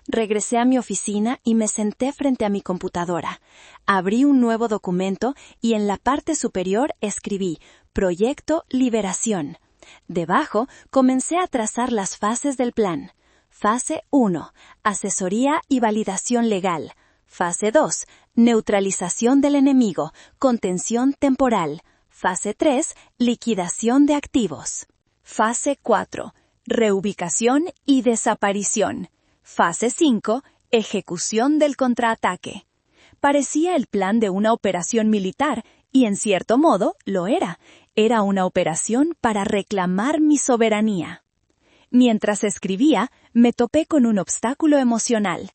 Regresé a mi oficina y me senté frente a mi computadora. Abrí un nuevo documento y en la parte superior escribí Proyecto Liberación. Debajo comencé a trazar las fases del plan. Fase 1. Asesoría y validación legal. Fase 2. Neutralización del enemigo, contención temporal. Fase 3. Liquidación de activos. Fase 4. Reubicación y desaparición. Fase 5. Ejecución del contraataque. Parecía el plan de una operación militar, y en cierto modo lo era. Era una operación para reclamar mi soberanía. Mientras escribía, me topé con un obstáculo emocional.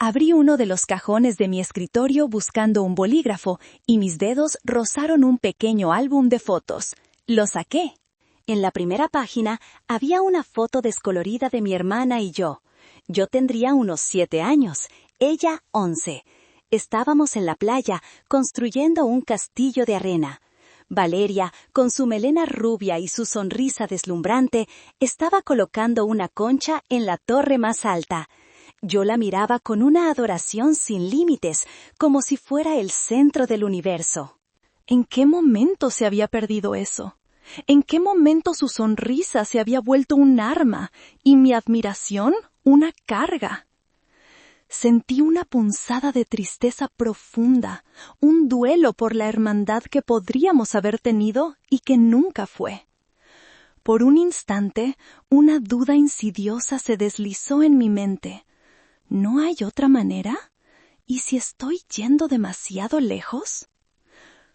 Abrí uno de los cajones de mi escritorio buscando un bolígrafo y mis dedos rozaron un pequeño álbum de fotos. Lo saqué. En la primera página había una foto descolorida de mi hermana y yo. Yo tendría unos 7 años, ella 11. Estábamos en la playa construyendo un castillo de arena. Valeria, con su melena rubia y su sonrisa deslumbrante, estaba colocando una concha en la torre más alta. Yo la miraba con una adoración sin límites, como si fuera el centro del universo. ¿En qué momento se había perdido eso? ¿En qué momento su sonrisa se había vuelto un arma y mi admiración una carga? Sentí una punzada de tristeza profunda, un duelo por la hermandad que podríamos haber tenido y que nunca fue. Por un instante, una duda insidiosa se deslizó en mi mente. ¿No hay otra manera? ¿Y si estoy yendo demasiado lejos?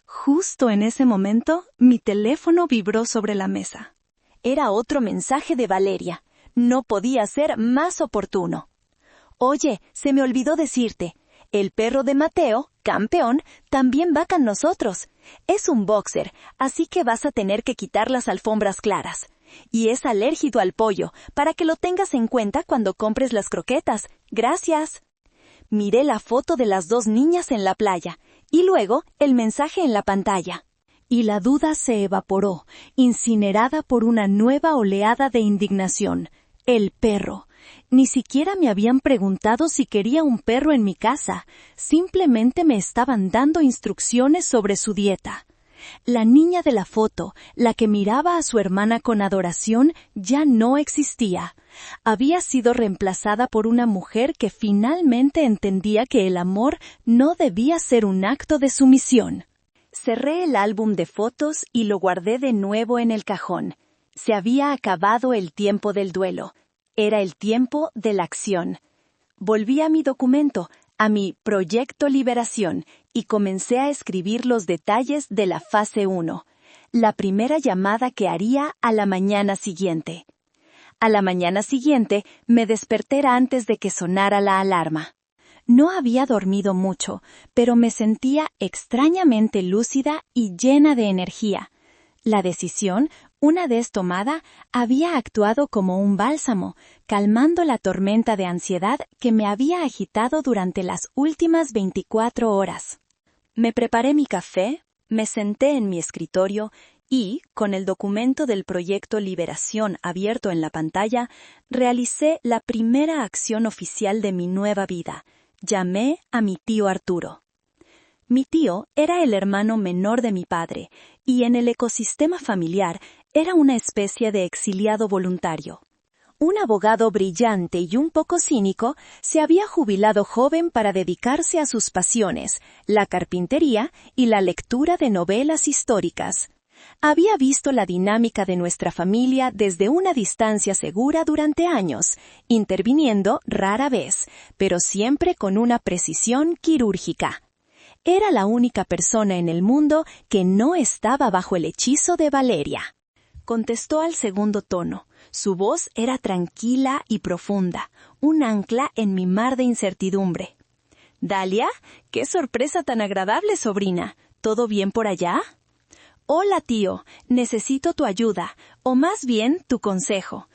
Justo en ese momento, mi teléfono vibró sobre la mesa. Era otro mensaje de Valeria. No podía ser más oportuno. Oye, se me olvidó decirte, el perro de Mateo, campeón, también va con nosotros. Es un boxer, así que vas a tener que quitar las alfombras claras. Y es alérgico al pollo, para que lo tengas en cuenta cuando compres las croquetas. Gracias. Miré la foto de las 2 niñas en la playa, y luego el mensaje en la pantalla. Y la duda se evaporó, incinerada por una nueva oleada de indignación. El perro. Ni siquiera me habían preguntado si quería un perro en mi casa. Simplemente me estaban dando instrucciones sobre su dieta. La niña de la foto, la que miraba a su hermana con adoración, ya no existía. Había sido reemplazada por una mujer que finalmente entendía que el amor no debía ser un acto de sumisión. Cerré el álbum de fotos y lo guardé de nuevo en el cajón. Se había acabado el tiempo del duelo. Era el tiempo de la acción. Volví a mi documento, a mi Proyecto Liberación, y comencé a escribir los detalles de la fase 1, la primera llamada que haría a la mañana siguiente. A la mañana siguiente me desperté antes de que sonara la alarma. No había dormido mucho, pero me sentía extrañamente lúcida y llena de energía. La decisión, una vez tomada, había actuado como un bálsamo, calmando la tormenta de ansiedad que me había agitado durante las últimas 24 horas. Me preparé mi café, me senté en mi escritorio y, con el documento del Proyecto Liberación abierto en la pantalla, realicé la primera acción oficial de mi nueva vida. Llamé a mi tío Arturo. Mi tío era el hermano menor de mi padre y en el ecosistema familiar era una especie de exiliado voluntario. Un abogado brillante y un poco cínico se había jubilado joven para dedicarse a sus pasiones, la carpintería y la lectura de novelas históricas. Había visto la dinámica de nuestra familia desde una distancia segura durante años, interviniendo rara vez, pero siempre con una precisión quirúrgica. Era la única persona en el mundo que no estaba bajo el hechizo de Valeria. Contestó al segundo tono. Su voz era tranquila y profunda, un ancla en mi mar de incertidumbre. «Dalia, qué sorpresa tan agradable, sobrina. ¿Todo bien por allá?» «Hola, tío. Necesito tu ayuda, o más bien tu consejo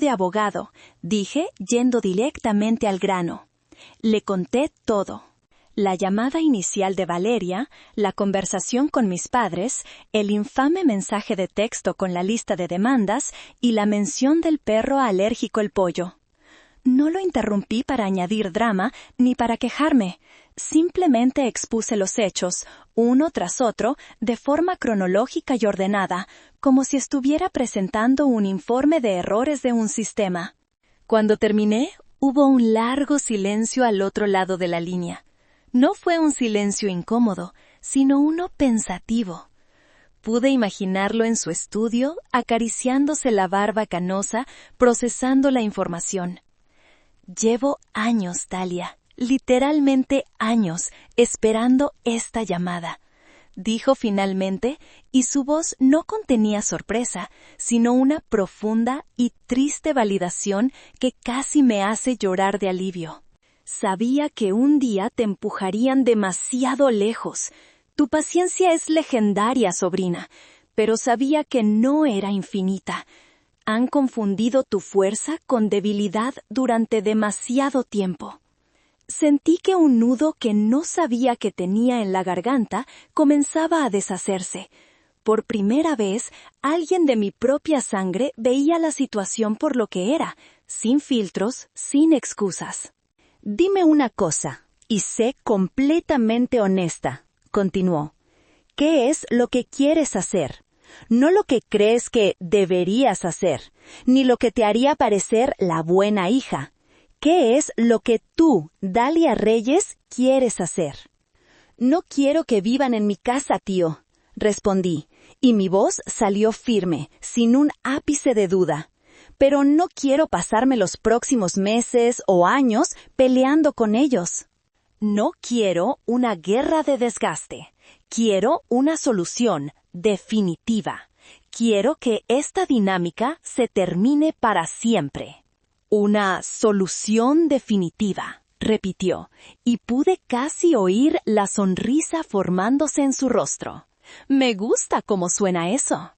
de abogado», dije, yendo directamente al grano. Le conté todo. La llamada inicial de Valeria, la conversación con mis padres, el infame mensaje de texto con la lista de demandas y la mención del perro alérgico al pollo. No lo interrumpí para añadir drama ni para quejarme. Simplemente expuse los hechos, uno tras otro, de forma cronológica y ordenada, como si estuviera presentando un informe de errores de un sistema. Cuando terminé, hubo un largo silencio al otro lado de la línea. No fue un silencio incómodo, sino uno pensativo. Pude imaginarlo en su estudio, acariciándose la barba canosa, procesando la información. Llevo años, Dalia, literalmente años, esperando esta llamada, dijo finalmente, y su voz no contenía sorpresa, sino una profunda y triste validación que casi me hace llorar de alivio. Sabía que un día te empujarían demasiado lejos. Tu paciencia es legendaria, sobrina, pero sabía que no era infinita. Han confundido tu fuerza con debilidad durante demasiado tiempo. Sentí que un nudo que no sabía que tenía en la garganta comenzaba a deshacerse. Por primera vez, alguien de mi propia sangre veía la situación por lo que era, sin filtros, sin excusas. «Dime una cosa, y sé completamente honesta», continuó. «¿Qué es lo que quieres hacer? No lo que crees que deberías hacer, ni lo que te haría parecer la buena hija. ¿Qué es lo que tú, Dalia Reyes, quieres hacer?» «No quiero que vivan en mi casa, tío», respondí, y mi voz salió firme, sin un ápice de duda. «Pero no quiero pasarme los próximos meses o años peleando con ellos. No quiero una guerra de desgaste. Quiero una solución definitiva. Quiero que esta dinámica se termine para siempre». «Una solución definitiva», repitió, y pude casi oír la sonrisa formándose en su rostro. «Me gusta cómo suena eso.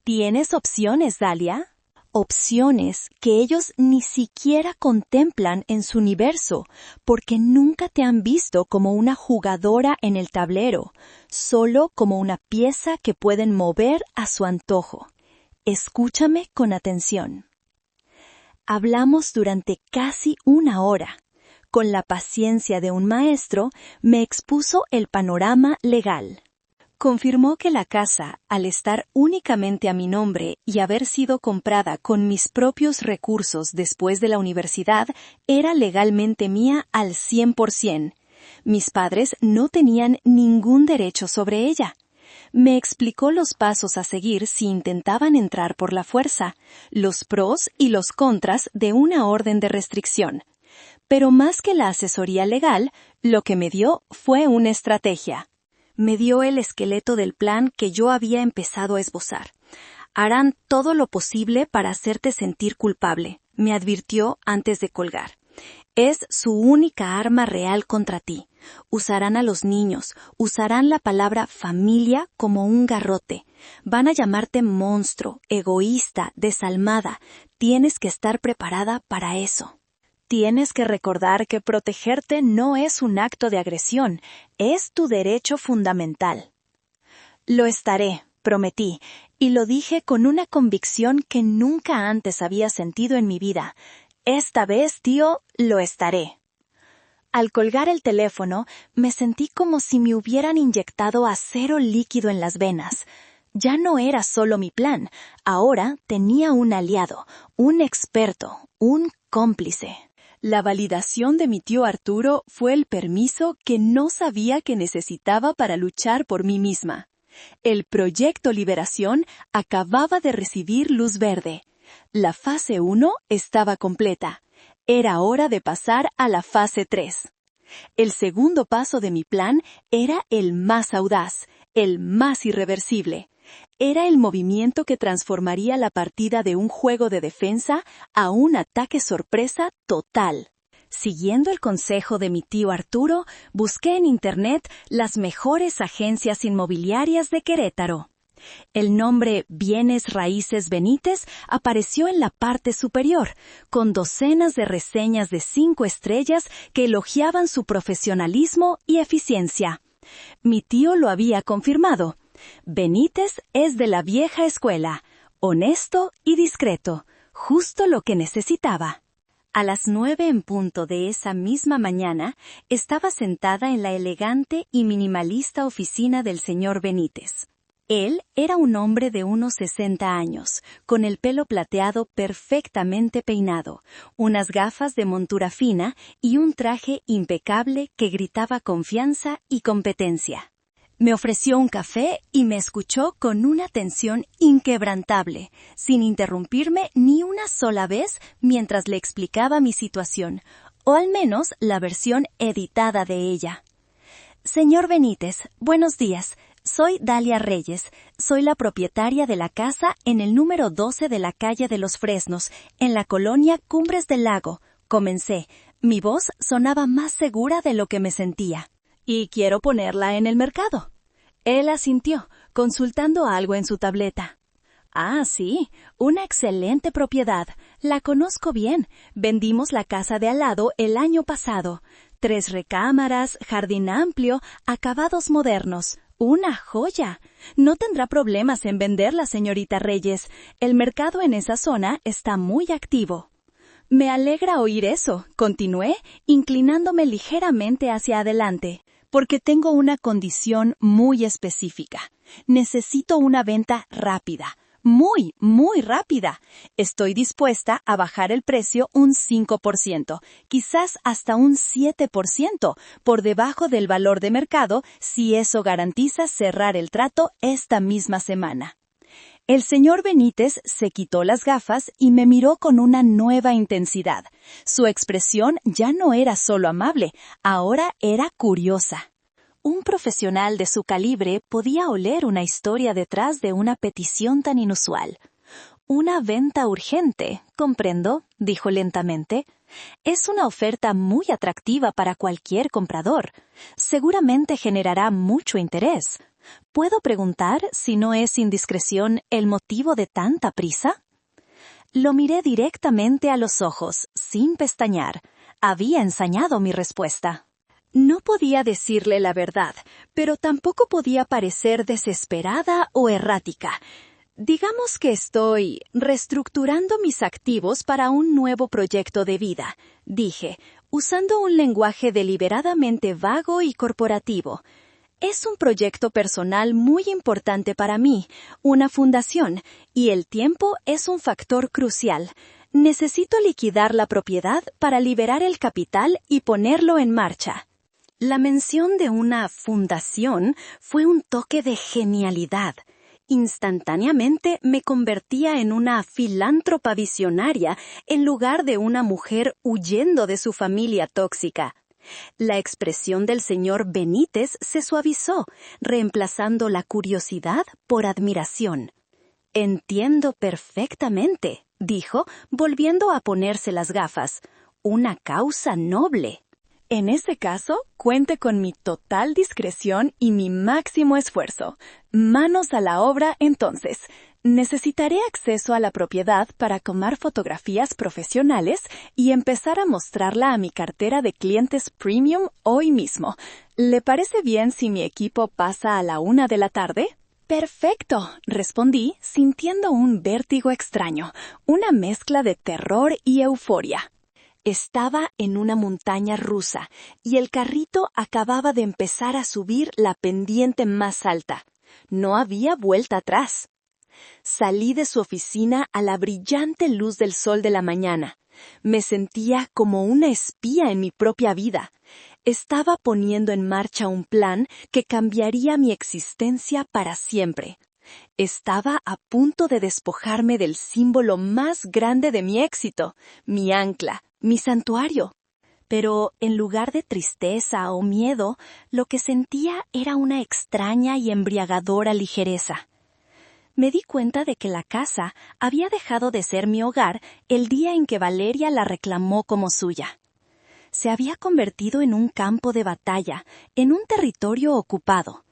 ¿Tienes opciones, Dalia?» Opciones que ellos ni siquiera contemplan en su universo, porque nunca te han visto como una jugadora en el tablero, solo como una pieza que pueden mover a su antojo. Escúchame con atención. Hablamos durante casi una hora. Con la paciencia de un maestro, me expuso el panorama legal. Confirmó que la casa, al estar únicamente a mi nombre y haber sido comprada con mis propios recursos después de la universidad, era legalmente mía al 100%. Mis padres no tenían ningún derecho sobre ella. Me explicó los pasos a seguir si intentaban entrar por la fuerza, los pros y los contras de una orden de restricción. Pero más que la asesoría legal, lo que me dio fue una estrategia. Me dio el esqueleto del plan que yo había empezado a esbozar. Harán todo lo posible para hacerte sentir culpable, me advirtió antes de colgar. Es su única arma real contra ti. Usarán a los niños, usarán la palabra familia como un garrote. Van a llamarte monstruo, egoísta, desalmada. Tienes que estar preparada para eso. Tienes que recordar que protegerte no es un acto de agresión, es tu derecho fundamental. Lo estaré, prometí, y lo dije con una convicción que nunca antes había sentido en mi vida. Esta vez, tío, lo estaré. Al colgar el teléfono, me sentí como si me hubieran inyectado acero líquido en las venas. Ya no era solo mi plan, ahora tenía un aliado, un experto, un cómplice. La validación de mi tío Arturo fue el permiso que no sabía que necesitaba para luchar por mí misma. El proyecto Liberación acababa de recibir luz verde. La fase 1 estaba completa. Era hora de pasar a la fase 3. El segundo paso de mi plan era el más audaz, el más irreversible. Era el movimiento que transformaría la partida de un juego de defensa a un ataque sorpresa total. Siguiendo el consejo de mi tío Arturo, busqué en Internet las mejores agencias inmobiliarias de Querétaro. El nombre Bienes Raíces Benítez apareció en la parte superior, con docenas de reseñas de 5 estrellas que elogiaban su profesionalismo y eficiencia. Mi tío lo había confirmado. Benítez es de la vieja escuela, honesto y discreto, justo lo que necesitaba. A las 9 en punto de esa misma mañana, estaba sentada en la elegante y minimalista oficina del señor Benítez. Él era un hombre de unos 60 años, con el pelo plateado perfectamente peinado, unas gafas de montura fina y un traje impecable que gritaba confianza y competencia. Me ofreció un café y me escuchó con una atención inquebrantable, sin interrumpirme ni una sola vez mientras le explicaba mi situación, o al menos la versión editada de ella. Señor Benítez, buenos días. Soy Dalia Reyes. Soy la propietaria de la casa en el número 12 de la calle de los Fresnos, en la colonia Cumbres del Lago. Comencé. Mi voz sonaba más segura de lo que me sentía. Y quiero ponerla en el mercado. Él asintió, consultando algo en su tableta. Ah, sí, una excelente propiedad. La conozco bien. Vendimos la casa de al lado el año pasado. 3 recámaras, jardín amplio, acabados modernos. ¡Una joya! No tendrá problemas en venderla, señorita Reyes. El mercado en esa zona está muy activo. Me alegra oír eso, continué, inclinándome ligeramente hacia adelante, porque tengo una condición muy específica. Necesito una venta rápida. Muy, muy rápida. Estoy dispuesta a bajar el precio un 5%, quizás hasta un 7%, por debajo del valor de mercado, si eso garantiza cerrar el trato esta misma semana. El señor Benítez se quitó las gafas y me miró con una nueva intensidad. Su expresión ya no era solo amable, ahora era curiosa. Un profesional de su calibre podía oler una historia detrás de una petición tan inusual. Una venta urgente, comprendo, dijo lentamente. Es una oferta muy atractiva para cualquier comprador. Seguramente generará mucho interés. ¿Puedo preguntar, si no es indiscreción, el motivo de tanta prisa? Lo miré directamente a los ojos, sin pestañear. Había ensañado mi respuesta. No podía decirle la verdad, pero tampoco podía parecer desesperada o errática. Digamos que estoy reestructurando mis activos para un nuevo proyecto de vida, dije, usando un lenguaje deliberadamente vago y corporativo. Es un proyecto personal muy importante para mí, una fundación, y el tiempo es un factor crucial. Necesito liquidar la propiedad para liberar el capital y ponerlo en marcha. La mención de una fundación fue un toque de genialidad. Instantáneamente me convertía en una filántropa visionaria en lugar de una mujer huyendo de su familia tóxica. La expresión del señor Benítez se suavizó, reemplazando la curiosidad por admiración. «Entiendo perfectamente», dijo, volviendo a ponerse las gafas. «Una causa noble». En ese caso, cuente con mi total discreción y mi máximo esfuerzo. Manos a la obra, entonces. Necesitaré acceso a la propiedad para tomar fotografías profesionales y empezar a mostrarla a mi cartera de clientes premium hoy mismo. ¿Le parece bien si mi equipo pasa a la 1 de la tarde? «Perfecto», respondí, sintiendo un vértigo extraño, una mezcla de terror y euforia. Estaba en una montaña rusa y el carrito acababa de empezar a subir la pendiente más alta. No había vuelta atrás. Salí de su oficina a la brillante luz del sol de la mañana. Me sentía como una espía en mi propia vida. Estaba poniendo en marcha un plan que cambiaría mi existencia para siempre. Estaba a punto de despojarme del símbolo más grande de mi éxito, mi ancla, mi santuario. Pero en lugar de tristeza o miedo, lo que sentía era una extraña y embriagadora ligereza. Me di cuenta de que la casa había dejado de ser mi hogar el día en que Valeria la reclamó como suya. Se había convertido en un campo de batalla, en un territorio ocupado.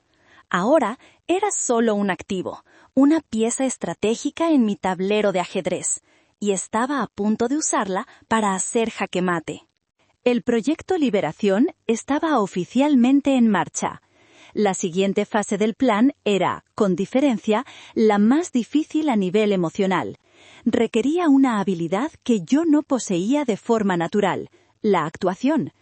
Ahora era solo un activo, una pieza estratégica en mi tablero de ajedrez, y estaba a punto de usarla para hacer jaque mate. El proyecto Liberación estaba oficialmente en marcha. La siguiente fase del plan era, con diferencia, la más difícil a nivel emocional. Requería una habilidad que yo no poseía de forma natural, la actuación.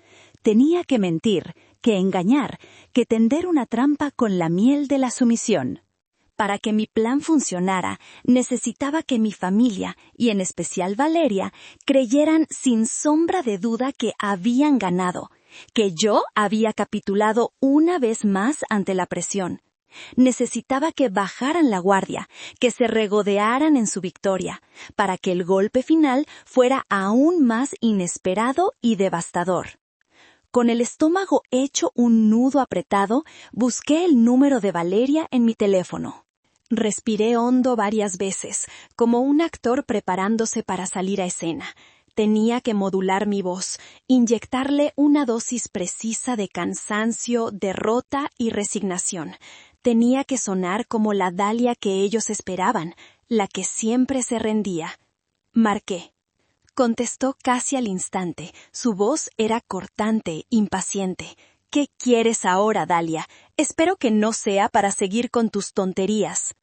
Tenía que mentir, que engañar, que tender una trampa con la miel de la sumisión. Para que mi plan funcionara, necesitaba que mi familia, y en especial Valeria, creyeran sin sombra de duda que habían ganado, que yo había capitulado una vez más ante la presión. Necesitaba que bajaran la guardia, que se regodearan en su victoria, para que el golpe final fuera aún más inesperado y devastador. Con el estómago hecho un nudo apretado, busqué el número de Valeria en mi teléfono. Respiré hondo varias veces, como un actor preparándose para salir a escena. Tenía que modular mi voz, inyectarle una dosis precisa de cansancio, derrota y resignación. Tenía que sonar como la Dalia que ellos esperaban, la que siempre se rendía. Marqué. Contestó casi al instante. Su voz era cortante, impaciente. «¿Qué quieres ahora, Dalia? Espero que no sea para seguir con tus tonterías».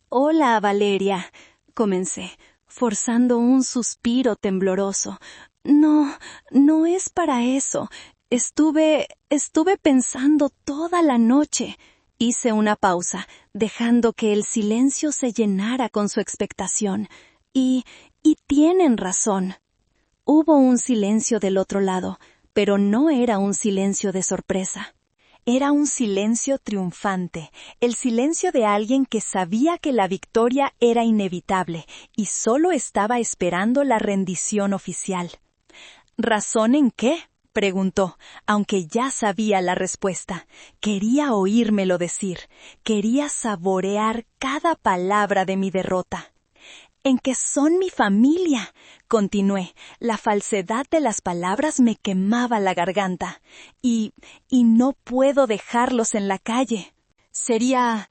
«Hola, Valeria», comencé, forzando un suspiro tembloroso. No es para eso. Estuve pensando toda la noche». Hice una pausa, dejando que el silencio se llenara con su expectación. Y tienen razón. Hubo un silencio del otro lado, pero no era un silencio de sorpresa. Era un silencio triunfante, el silencio de alguien que sabía que la victoria era inevitable y solo estaba esperando la rendición oficial. «¿Razón en qué?», preguntó, aunque ya sabía la respuesta. Quería oírmelo decir, quería saborear cada palabra de mi derrota. «En que son mi familia», continué. La falsedad de las palabras me quemaba la garganta. Y no puedo dejarlos en la calle. Sería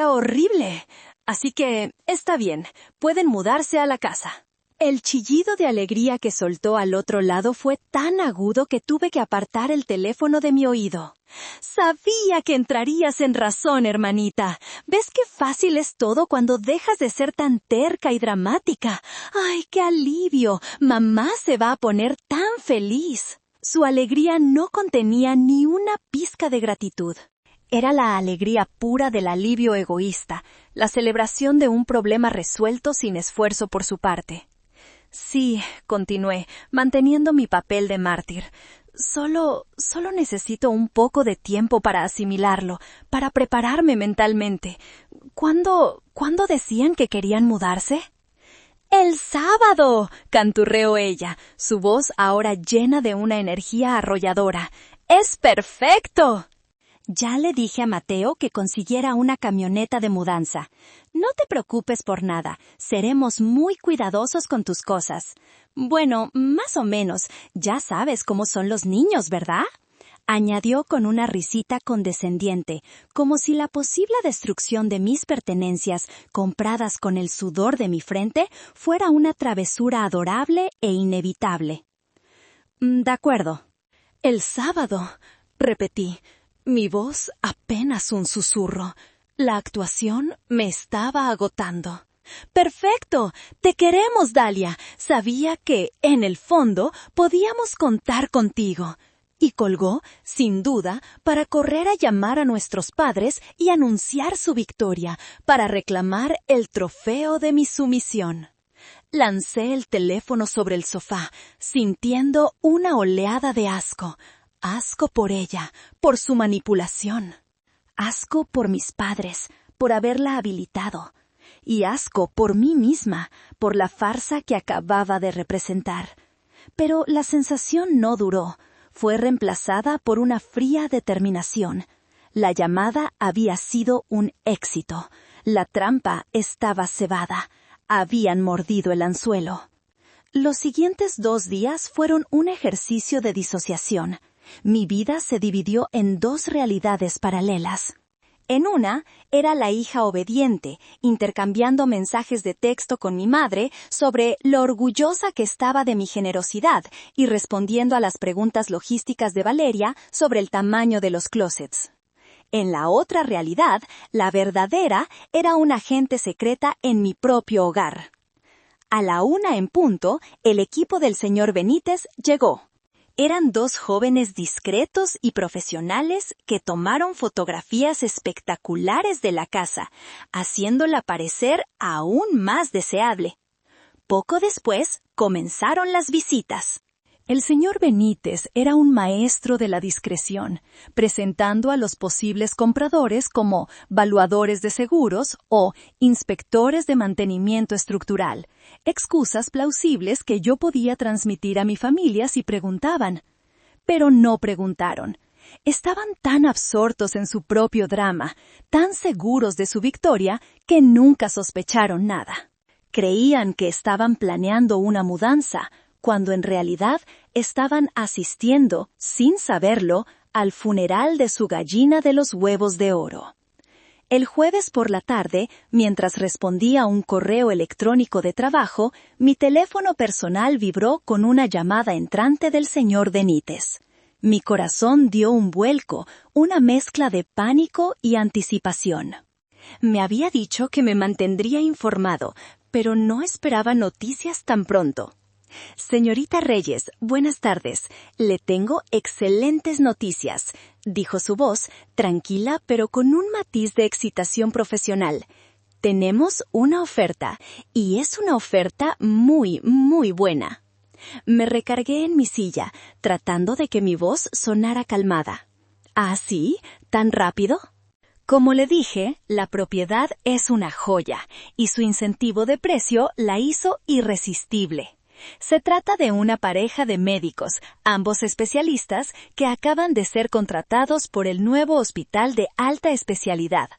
horrible. Así que está bien, pueden mudarse a la casa». El chillido de alegría que soltó al otro lado fue tan agudo que tuve que apartar el teléfono de mi oído. «Sabía que entrarías en razón, hermanita. ¿Ves qué fácil es todo cuando dejas de ser tan terca y dramática? ¡Ay, qué alivio! Mamá se va a poner tan feliz». Su alegría no contenía ni una pizca de gratitud. Era la alegría pura del alivio egoísta, la celebración de un problema resuelto sin esfuerzo por su parte. «Sí», continué, manteniendo mi papel de mártir. Solo necesito un poco de tiempo para asimilarlo, para prepararme mentalmente. ¿Cuándo decían que querían mudarse? ¡El sábado!, canturreó ella, su voz ahora llena de una energía arrolladora. ¡Es perfecto! Ya le dije a Mateo que consiguiera una camioneta de mudanza. No te preocupes por nada, seremos muy cuidadosos con tus cosas. Bueno, más o menos, ya sabes cómo son los niños, ¿verdad? Añadió con una risita condescendiente, como si la posible destrucción de mis pertenencias, compradas con el sudor de mi frente, fuera una travesura adorable e inevitable. De acuerdo. El sábado, repetí, mi voz apenas un susurro. La actuación me estaba agotando. ¡Perfecto! ¡Te queremos, Dalia! Sabía que, en el fondo, podíamos contar contigo. Y colgó, sin duda, para correr a llamar a nuestros padres y anunciar su victoria, para reclamar el trofeo de mi sumisión. Lancé el teléfono sobre el sofá, sintiendo una oleada de asco. Asco por ella, por su manipulación. Asco por mis padres, por haberla habilitado. Y asco por mí misma, por la farsa que acababa de representar. Pero la sensación no duró. Fue reemplazada por una fría determinación. La llamada había sido un éxito. La trampa estaba cebada. Habían mordido el anzuelo. Los siguientes 2 días fueron un ejercicio de disociación. Mi vida se dividió en 2 realidades paralelas. En una, era la hija obediente, intercambiando mensajes de texto con mi madre sobre lo orgullosa que estaba de mi generosidad y respondiendo a las preguntas logísticas de Valeria sobre el tamaño de los closets. En la otra realidad, la verdadera era una agente secreta en mi propio hogar. A la 1 en punto, el equipo del señor Benítez llegó. Eran 2 jóvenes discretos y profesionales que tomaron fotografías espectaculares de la casa, haciéndola parecer aún más deseable. Poco después, comenzaron las visitas. El señor Benítez era un maestro de la discreción, presentando a los posibles compradores como valuadores de seguros o inspectores de mantenimiento estructural, excusas plausibles que yo podía transmitir a mi familia si preguntaban. Pero no preguntaron. Estaban tan absortos en su propio drama, tan seguros de su victoria, que nunca sospecharon nada. Creían que estaban planeando una mudanza, cuando en realidad estaban asistiendo, sin saberlo, al funeral de su gallina de los huevos de oro. El jueves por la tarde, mientras respondía a un correo electrónico de trabajo, mi teléfono personal vibró con una llamada entrante del señor Benítez. Mi corazón dio un vuelco, una mezcla de pánico y anticipación. Me había dicho que me mantendría informado, pero no esperaba noticias tan pronto. Señorita Reyes, buenas tardes. Le tengo excelentes noticias, dijo su voz, tranquila pero con un matiz de excitación profesional. Tenemos una oferta, y es una oferta muy, muy buena. Me recargué en mi silla, tratando de que mi voz sonara calmada. ¿Ah, sí? ¿Tan rápido? Como le dije, la propiedad es una joya, y su incentivo de precio la hizo irresistible. Se trata de una pareja de médicos, ambos especialistas, que acaban de ser contratados por el nuevo hospital de alta especialidad.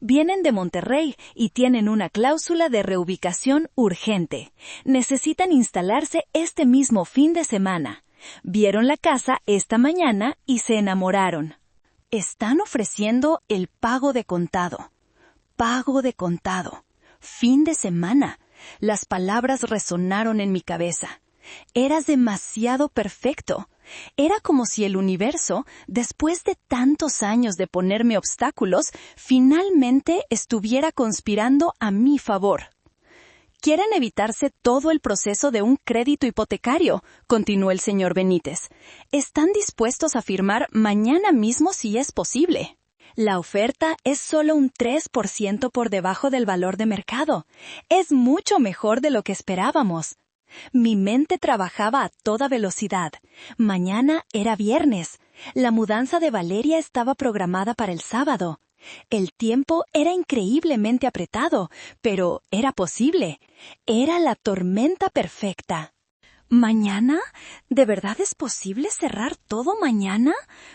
Vienen de Monterrey y tienen una cláusula de reubicación urgente. Necesitan instalarse este mismo fin de semana. Vieron la casa esta mañana y se enamoraron. Están ofreciendo el pago de contado. Pago de contado. Fin de semana. Las palabras resonaron en mi cabeza. Era demasiado perfecto. Era como si el universo, después de tantos años de ponerme obstáculos, finalmente estuviera conspirando a mi favor. Quieren evitarse todo el proceso de un crédito hipotecario, continuó el señor Benítez. Están dispuestos a firmar mañana mismo si es posible. La oferta es solo un 3% por debajo del valor de mercado. Es mucho mejor de lo que esperábamos. Mi mente trabajaba a toda velocidad. Mañana era viernes. La mudanza de Valeria estaba programada para el sábado. El tiempo era increíblemente apretado, pero era posible. Era la tormenta perfecta. ¿Mañana? ¿De verdad es posible cerrar todo mañana?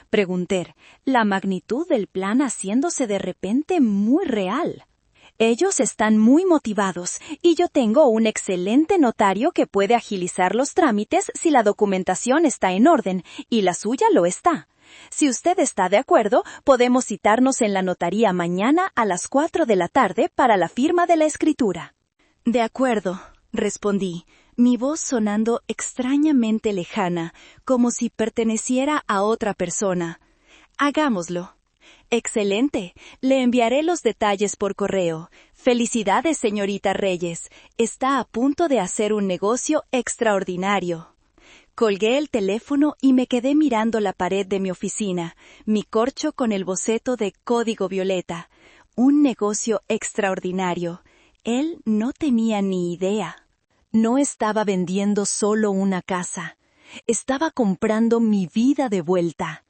Pregunté, la magnitud del plan haciéndose de repente muy real. Ellos están muy motivados y yo tengo un excelente notario que puede agilizar los trámites si la documentación está en orden, y la suya lo está. Si usted está de acuerdo, podemos citarnos en la notaría mañana a las 4 de la tarde para la firma de la escritura. De acuerdo, respondí, mi voz sonando extrañamente lejana, como si perteneciera a otra persona. Hagámoslo. Excelente. Le enviaré los detalles por correo. Felicidades, señorita Reyes. Está a punto de hacer un negocio extraordinario. Colgué el teléfono y me quedé mirando la pared de mi oficina, mi corcho con el boceto de Código Violeta. Un negocio extraordinario. Él no tenía ni idea. No estaba vendiendo solo una casa. Estaba comprando mi vida de vuelta.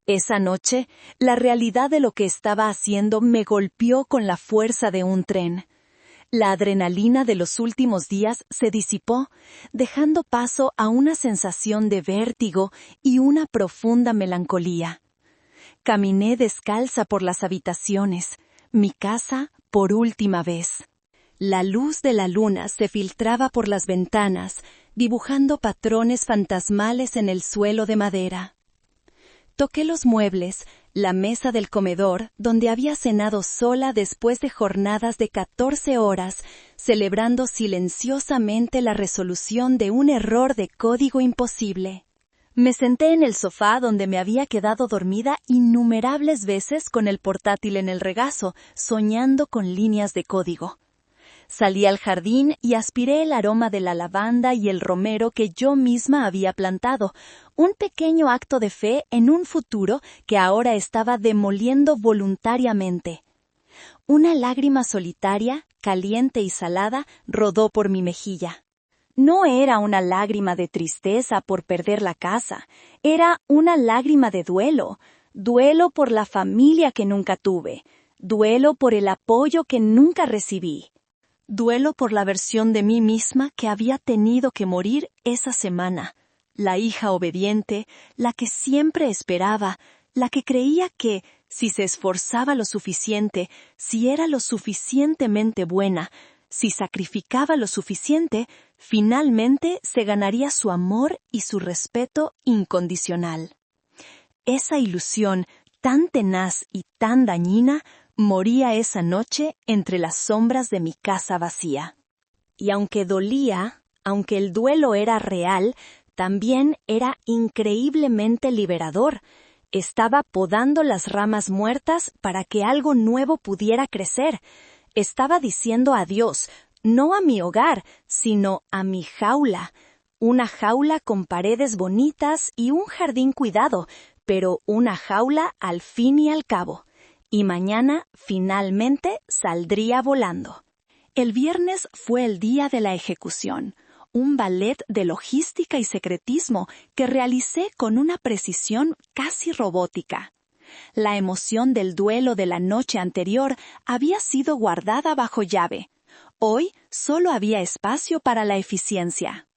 Esa noche, la realidad de lo que estaba haciendo me golpeó con la fuerza de un tren. La adrenalina de los últimos días se disipó, dejando paso a una sensación de vértigo y una profunda melancolía. Caminé descalza por las habitaciones, mi casa por última vez. La luz de la luna se filtraba por las ventanas, dibujando patrones fantasmales en el suelo de madera. Toqué los muebles, la mesa del comedor, donde había cenado sola después de jornadas de 14 horas, celebrando silenciosamente la resolución de un error de código imposible. Me senté en el sofá donde me había quedado dormida innumerables veces con el portátil en el regazo, soñando con líneas de código. Salí al jardín y aspiré el aroma de la lavanda y el romero que yo misma había plantado, un pequeño acto de fe en un futuro que ahora estaba demoliendo voluntariamente. Una lágrima solitaria, caliente y salada, rodó por mi mejilla. No era una lágrima de tristeza por perder la casa, era una lágrima de duelo, duelo por la familia que nunca tuve, duelo por el apoyo que nunca recibí. Duelo por la versión de mí misma que había tenido que morir esa semana. La hija obediente, la que siempre esperaba, la que creía que, si se esforzaba lo suficiente, si era lo suficientemente buena, si sacrificaba lo suficiente, finalmente se ganaría su amor y su respeto incondicional. Esa ilusión, tan tenaz y tan dañina, moría esa noche entre las sombras de mi casa vacía. Y aunque dolía, aunque el duelo era real, también era increíblemente liberador. Estaba podando las ramas muertas para que algo nuevo pudiera crecer. Estaba diciendo adiós, no a mi hogar, sino a mi jaula. Una jaula con paredes bonitas y un jardín cuidado, pero una jaula al fin y al cabo. Y mañana, finalmente, saldría volando. El viernes fue el día de la ejecución, un ballet de logística y secretismo que realicé con una precisión casi robótica. La emoción del duelo de la noche anterior había sido guardada bajo llave. Hoy solo había espacio para la eficiencia.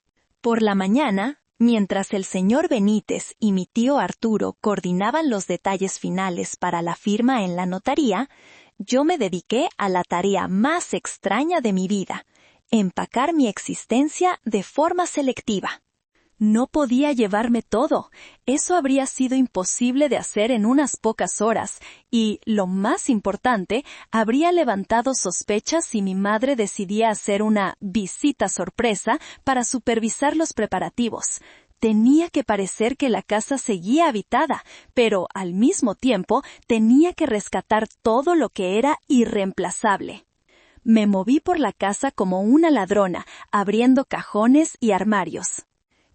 Por la mañana, mientras el señor Benítez y mi tío Arturo coordinaban los detalles finales para la firma en la notaría, yo me dediqué a la tarea más extraña de mi vida, empacar mi existencia de forma selectiva. No podía llevarme todo, eso habría sido imposible de hacer en unas pocas horas, y, lo más importante, habría levantado sospechas si mi madre decidía hacer una visita sorpresa para supervisar los preparativos. Tenía que parecer que la casa seguía habitada, pero, al mismo tiempo, tenía que rescatar todo lo que era irreemplazable. Me moví por la casa como una ladrona, abriendo cajones y armarios.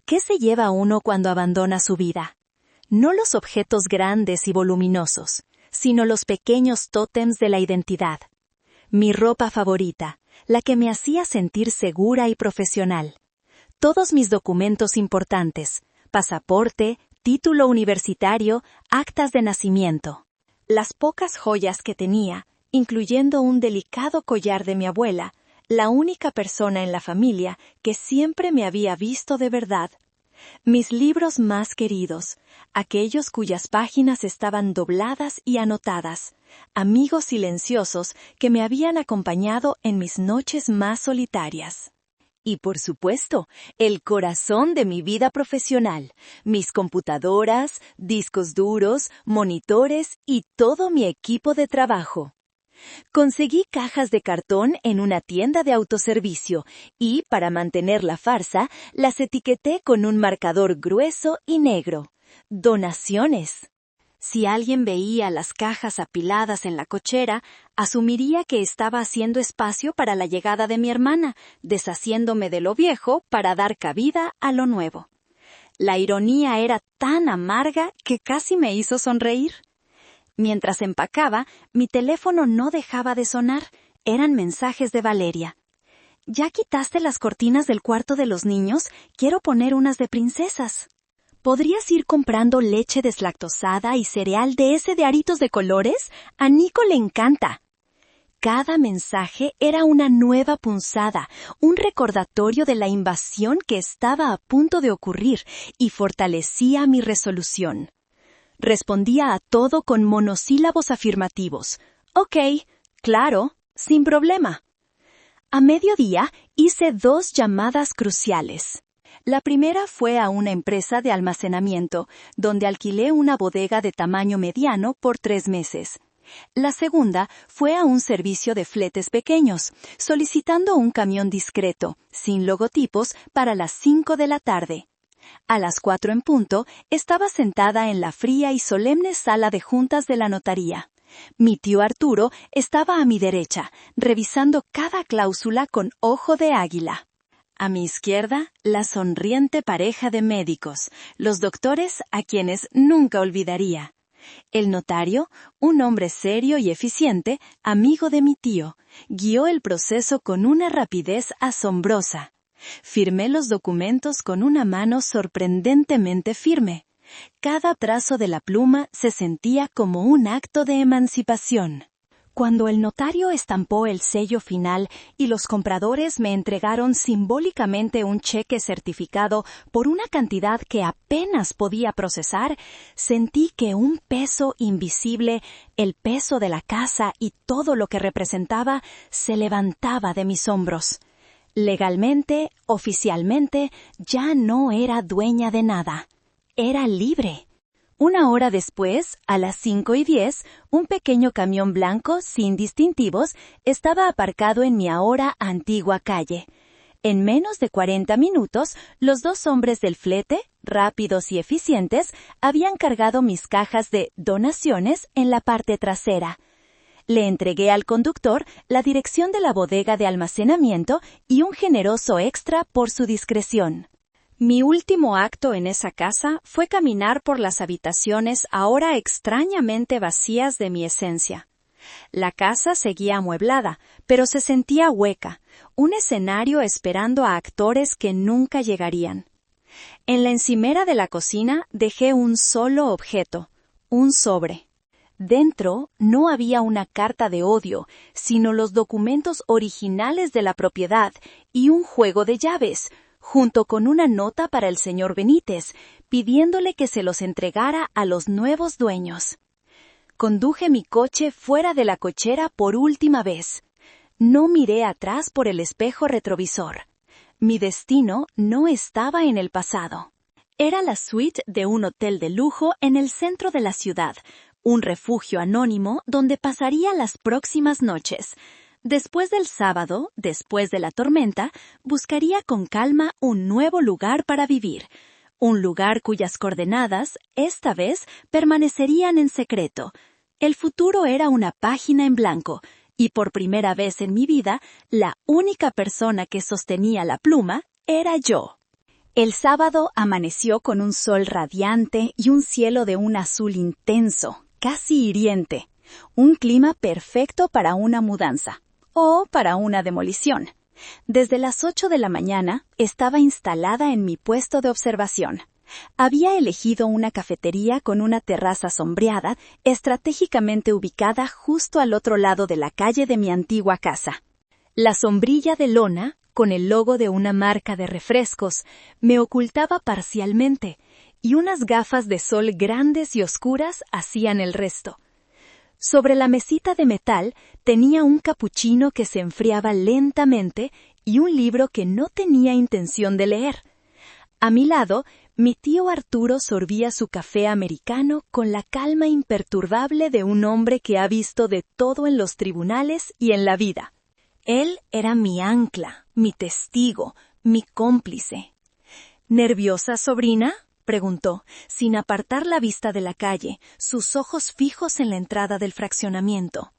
¿Qué se lleva uno cuando abandona su vida? No los objetos grandes y voluminosos, sino los pequeños tótems de la identidad. Mi ropa favorita, la que me hacía sentir segura y profesional. Todos mis documentos importantes, pasaporte, título universitario, actas de nacimiento. Las pocas joyas que tenía, incluyendo un delicado collar de mi abuela, la única persona en la familia que siempre me había visto de verdad. Mis libros más queridos, aquellos cuyas páginas estaban dobladas y anotadas, amigos silenciosos que me habían acompañado en mis noches más solitarias. Y por supuesto, el corazón de mi vida profesional, mis computadoras, discos duros, monitores y todo mi equipo de trabajo. Conseguí cajas de cartón en una tienda de autoservicio y, para mantener la farsa, las etiqueté con un marcador grueso y negro. Donaciones. Si alguien veía las cajas apiladas en la cochera, asumiría que estaba haciendo espacio para la llegada de mi hermana, deshaciéndome de lo viejo para dar cabida a lo nuevo. La ironía era tan amarga que casi me hizo sonreír. Mientras empacaba, mi teléfono no dejaba de sonar. Eran mensajes de Valeria. ¿Ya quitaste las cortinas del cuarto de los niños? Quiero poner unas de princesas. ¿Podrías ir comprando leche deslactosada y cereal de ese de aritos de colores? A Nico le encanta. Cada mensaje era una nueva punzada, un recordatorio de la invasión que estaba a punto de ocurrir y fortalecía mi resolución. Respondía a todo con monosílabos afirmativos. Ok, claro, sin problema. A mediodía hice 2 llamadas cruciales. La primera fue a una empresa de almacenamiento, donde alquilé una bodega de tamaño mediano por 3 meses. La segunda fue a un servicio de fletes pequeños, solicitando un camión discreto, sin logotipos, para las 5 de la tarde. A las 4 en punto, estaba sentada en la fría y solemne sala de juntas de la notaría. Mi tío Arturo estaba a mi derecha, revisando cada cláusula con ojo de águila. A mi izquierda, la sonriente pareja de médicos, los doctores a quienes nunca olvidaría. El notario, un hombre serio y eficiente, amigo de mi tío, guió el proceso con una rapidez asombrosa. Firmé los documentos con una mano sorprendentemente firme. Cada trazo de la pluma se sentía como un acto de emancipación. Cuando el notario estampó el sello final y los compradores me entregaron simbólicamente un cheque certificado por una cantidad que apenas podía procesar, sentí que un peso invisible, el peso de la casa y todo lo que representaba, se levantaba de mis hombros. Legalmente, oficialmente, ya no era dueña de nada. Era libre. 1 hora después, a las 5:10, un pequeño camión blanco sin distintivos estaba aparcado en mi ahora antigua calle. En menos de 40 minutos, los 2 hombres del flete, rápidos y eficientes, habían cargado mis cajas de donaciones en la parte trasera. Le entregué al conductor la dirección de la bodega de almacenamiento y un generoso extra por su discreción. Mi último acto en esa casa fue caminar por las habitaciones ahora extrañamente vacías de mi esencia. La casa seguía amueblada, pero se sentía hueca, un escenario esperando a actores que nunca llegarían. En la encimera de la cocina dejé un solo objeto, un sobre. Dentro no había una carta de odio, sino los documentos originales de la propiedad y un juego de llaves, junto con una nota para el señor Benítez, pidiéndole que se los entregara a los nuevos dueños. Conduje mi coche fuera de la cochera por última vez. No miré atrás por el espejo retrovisor. Mi destino no estaba en el pasado. Era la suite de un hotel de lujo en el centro de la ciudad, un refugio anónimo donde pasaría las próximas noches. Después del sábado, después de la tormenta, buscaría con calma un nuevo lugar para vivir. Un lugar cuyas coordenadas, esta vez, permanecerían en secreto. El futuro era una página en blanco, y por primera vez en mi vida, la única persona que sostenía la pluma era yo. El sábado amaneció con un sol radiante y un cielo de un azul intenso, casi hiriente. Un clima perfecto para una mudanza, o para una demolición. Desde las 8 de la mañana estaba instalada en mi puesto de observación. Había elegido una cafetería con una terraza sombreada, estratégicamente ubicada justo al otro lado de la calle de mi antigua casa. La sombrilla de lona, con el logo de una marca de refrescos, me ocultaba parcialmente, y unas gafas de sol grandes y oscuras hacían el resto. Sobre la mesita de metal tenía un capuchino que se enfriaba lentamente y un libro que no tenía intención de leer. A mi lado, mi tío Arturo sorbía su café americano con la calma imperturbable de un hombre que ha visto de todo en los tribunales y en la vida. Él era mi ancla, mi testigo, mi cómplice. ¿Nerviosa, sobrina?, preguntó, sin apartar la vista de la calle, sus ojos fijos en la entrada del fraccionamiento.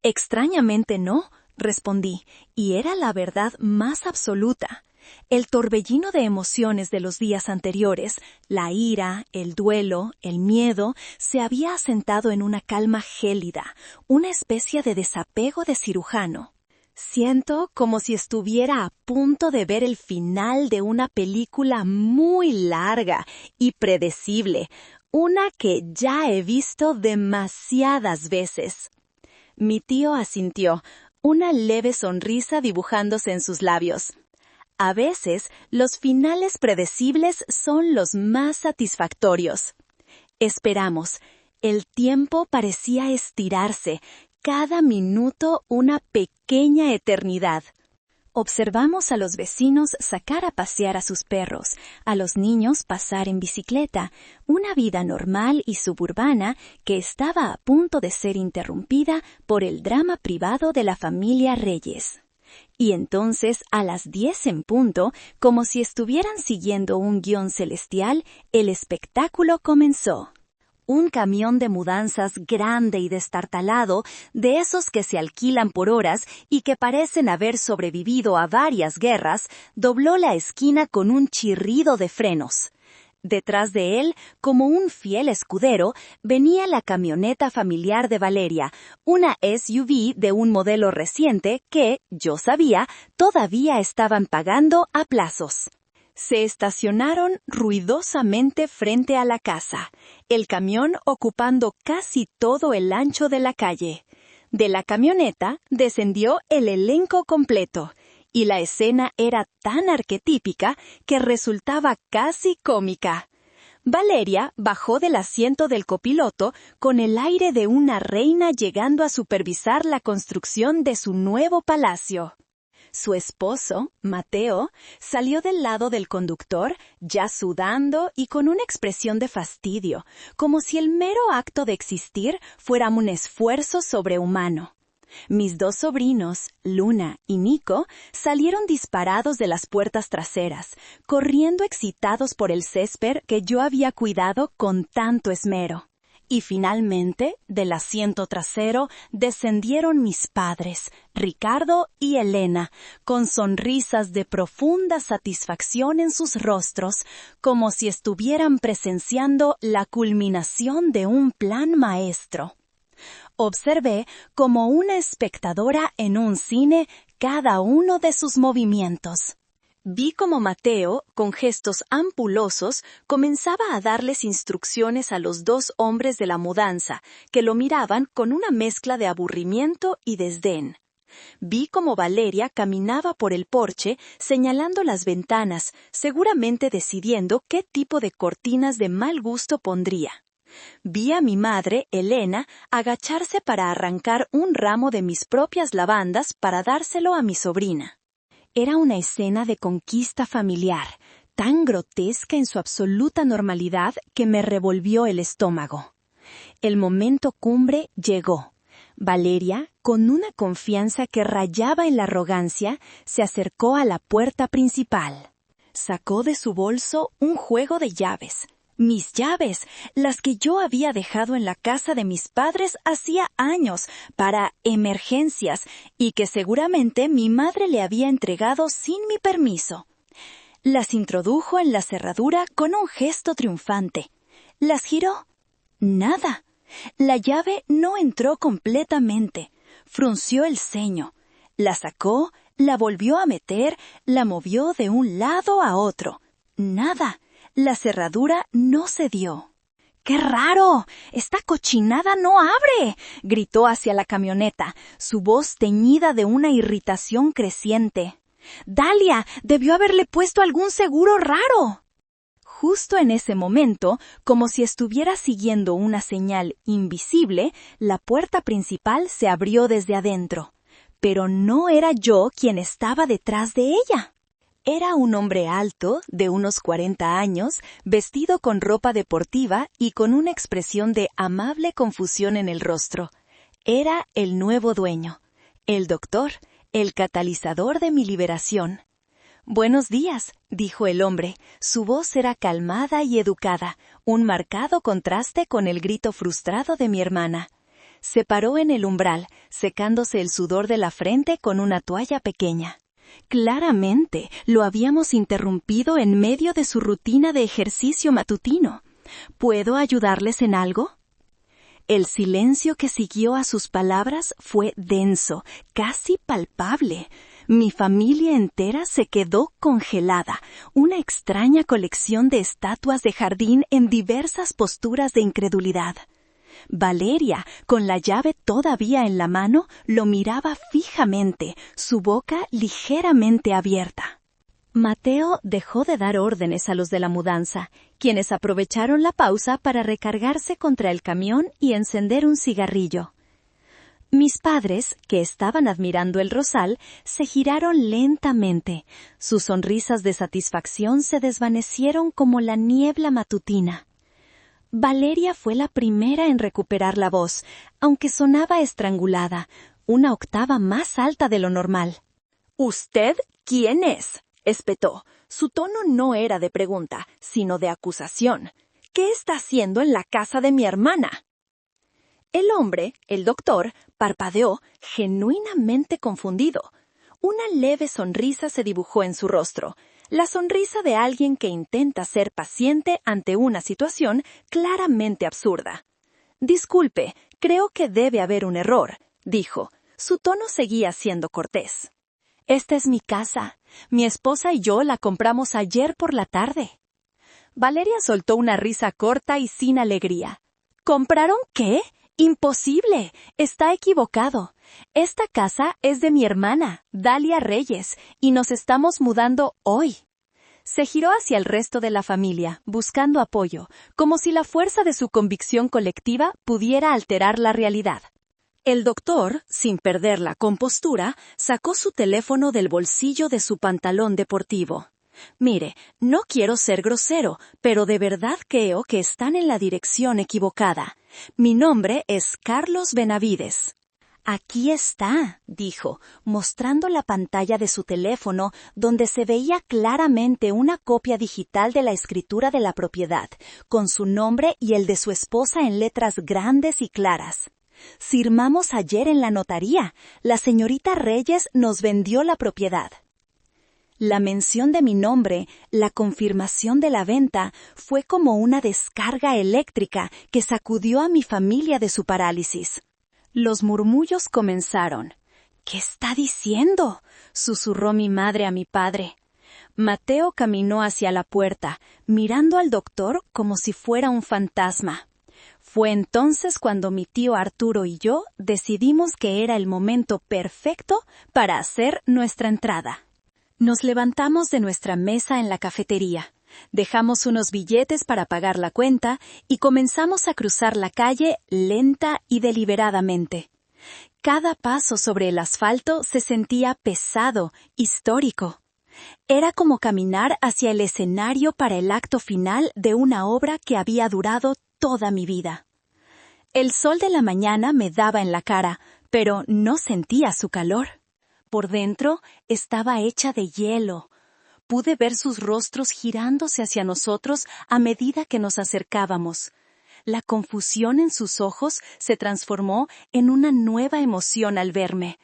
Extrañamente no, respondí, y era la verdad más absoluta. El torbellino de emociones de los días anteriores, la ira, el duelo, el miedo, se había asentado en una calma gélida, una especie de desapego de cirujano. Siento como si estuviera a punto de ver el final de una película muy larga y predecible, una que ya he visto demasiadas veces. Mi tío asintió, una leve sonrisa dibujándose en sus labios. A veces, los finales predecibles son los más satisfactorios. Esperamos. El tiempo parecía estirarse, cada minuto una pequeña eternidad. Observamos a los vecinos sacar a pasear a sus perros, a los niños pasar en bicicleta, una vida normal y suburbana que estaba a punto de ser interrumpida por el drama privado de la familia Reyes. Y entonces, a las 10 en punto, como si estuvieran siguiendo un guión celestial, el espectáculo comenzó. Un camión de mudanzas grande y destartalado, de esos que se alquilan por horas y que parecen haber sobrevivido a varias guerras, dobló la esquina con un chirrido de frenos. Detrás de él, como un fiel escudero, venía la camioneta familiar de Valeria, una SUV de un modelo reciente que, yo sabía, todavía estaban pagando a plazos. Se estacionaron ruidosamente frente a la casa, el camión ocupando casi todo el ancho de la calle. De la camioneta descendió el elenco completo, y la escena era tan arquetípica que resultaba casi cómica. Valeria bajó del asiento del copiloto con el aire de una reina llegando a supervisar la construcción de su nuevo palacio. Su esposo, Mateo, salió del lado del conductor, ya sudando y con una expresión de fastidio, como si el mero acto de existir fuera un esfuerzo sobrehumano. Mis dos sobrinos, Luna y Nico, salieron disparados de las puertas traseras, corriendo excitados por el césped que yo había cuidado con tanto esmero. Y finalmente, del asiento trasero, descendieron mis padres, Ricardo y Elena, con sonrisas de profunda satisfacción en sus rostros, como si estuvieran presenciando la culminación de un plan maestro. Observé como una espectadora en un cine cada uno de sus movimientos. Vi como Mateo, con gestos ampulosos, comenzaba a darles instrucciones a los dos hombres de la mudanza, que lo miraban con una mezcla de aburrimiento y desdén. Vi como Valeria caminaba por el porche, señalando las ventanas, seguramente decidiendo qué tipo de cortinas de mal gusto pondría. Vi a mi madre, Elena, agacharse para arrancar un ramo de mis propias lavandas para dárselo a mi sobrina. Era una escena de conquista familiar, tan grotesca en su absoluta normalidad que me revolvió el estómago. El momento cumbre llegó. Valeria, con una confianza que rayaba en la arrogancia, se acercó a la puerta principal. Sacó de su bolso un juego de llaves. Mis llaves, las que yo había dejado en la casa de mis padres hacía años para emergencias y que seguramente mi madre le había entregado sin mi permiso. Las introdujo en la cerradura con un gesto triunfante. Las giró. Nada. La llave no entró completamente. Frunció el ceño. La sacó, la volvió a meter, la movió de un lado a otro. Nada. La cerradura no cedió. ¡Qué raro! ¡Esta cochinada no abre!, gritó hacia la camioneta, su voz teñida de una irritación creciente. ¡Dalia! ¡Debió haberle puesto algún seguro raro! Justo en ese momento, como si estuviera siguiendo una señal invisible, la puerta principal se abrió desde adentro. Pero no era yo quien estaba detrás de ella. Era un hombre alto, de unos 40 años, vestido con ropa deportiva y con una expresión de amable confusión en el rostro. Era el nuevo dueño, el doctor, el catalizador de mi liberación. «Buenos días», dijo el hombre. Su voz era calmada y educada, un marcado contraste con el grito frustrado de mi hermana. Se paró en el umbral, secándose el sudor de la frente con una toalla pequeña. Claramente, lo habíamos interrumpido en medio de su rutina de ejercicio matutino. ¿Puedo ayudarles en algo? El silencio que siguió a sus palabras fue denso, casi palpable. Mi familia entera se quedó congelada, una extraña colección de estatuas de jardín en diversas posturas de incredulidad. Valeria, con la llave todavía en la mano, lo miraba fijamente, su boca ligeramente abierta. Mateo dejó de dar órdenes a los de la mudanza, quienes aprovecharon la pausa para recargarse contra el camión y encender un cigarrillo. Mis padres, que estaban admirando el rosal, se giraron lentamente. Sus sonrisas de satisfacción se desvanecieron como la niebla matutina. Valeria fue la primera en recuperar la voz, aunque sonaba estrangulada, una octava más alta de lo normal. «¿Usted quién es?», espetó. Su tono no era de pregunta, sino de acusación. «¿Qué está haciendo en la casa de mi hermana?». El hombre, el doctor, parpadeó, genuinamente confundido. Una leve sonrisa se dibujó en su rostro. La sonrisa de alguien que intenta ser paciente ante una situación claramente absurda. «Disculpe, creo que debe haber un error», dijo. Su tono seguía siendo cortés. «Esta es mi casa. Mi esposa y yo la compramos ayer por la tarde». Valeria soltó una risa corta y sin alegría. «¿Compraron qué? ¡Imposible! Está equivocado. Esta casa es de mi hermana, Dalia Reyes, y nos estamos mudando hoy». Se giró hacia el resto de la familia, buscando apoyo, como si la fuerza de su convicción colectiva pudiera alterar la realidad. El doctor, sin perder la compostura, sacó su teléfono del bolsillo de su pantalón deportivo. «Mire, no quiero ser grosero, pero de verdad creo que están en la dirección equivocada. Mi nombre es Carlos Benavides». «Aquí está», dijo, mostrando la pantalla de su teléfono donde se veía claramente una copia digital de la escritura de la propiedad, con su nombre y el de su esposa en letras grandes y claras. «Firmamos ayer en la notaría. La señorita Reyes nos vendió la propiedad». La mención de mi nombre, la confirmación de la venta, fue como una descarga eléctrica que sacudió a mi familia de su parálisis. Los murmullos comenzaron. «¿Qué está diciendo?», susurró mi madre a mi padre. Mateo caminó hacia la puerta, mirando al doctor como si fuera un fantasma. Fue entonces cuando mi tío Arturo y yo decidimos que era el momento perfecto para hacer nuestra entrada. Nos levantamos de nuestra mesa en la cafetería, dejamos unos billetes para pagar la cuenta y comenzamos a cruzar la calle lenta y deliberadamente. Cada paso sobre el asfalto se sentía pesado, histórico. Era como caminar hacia el escenario para el acto final de una obra que había durado toda mi vida. El sol de la mañana me daba en la cara, pero no sentía su calor. Por dentro estaba hecha de hielo. Pude ver sus rostros girándose hacia nosotros a medida que nos acercábamos. La confusión en sus ojos se transformó en una nueva emoción al verme.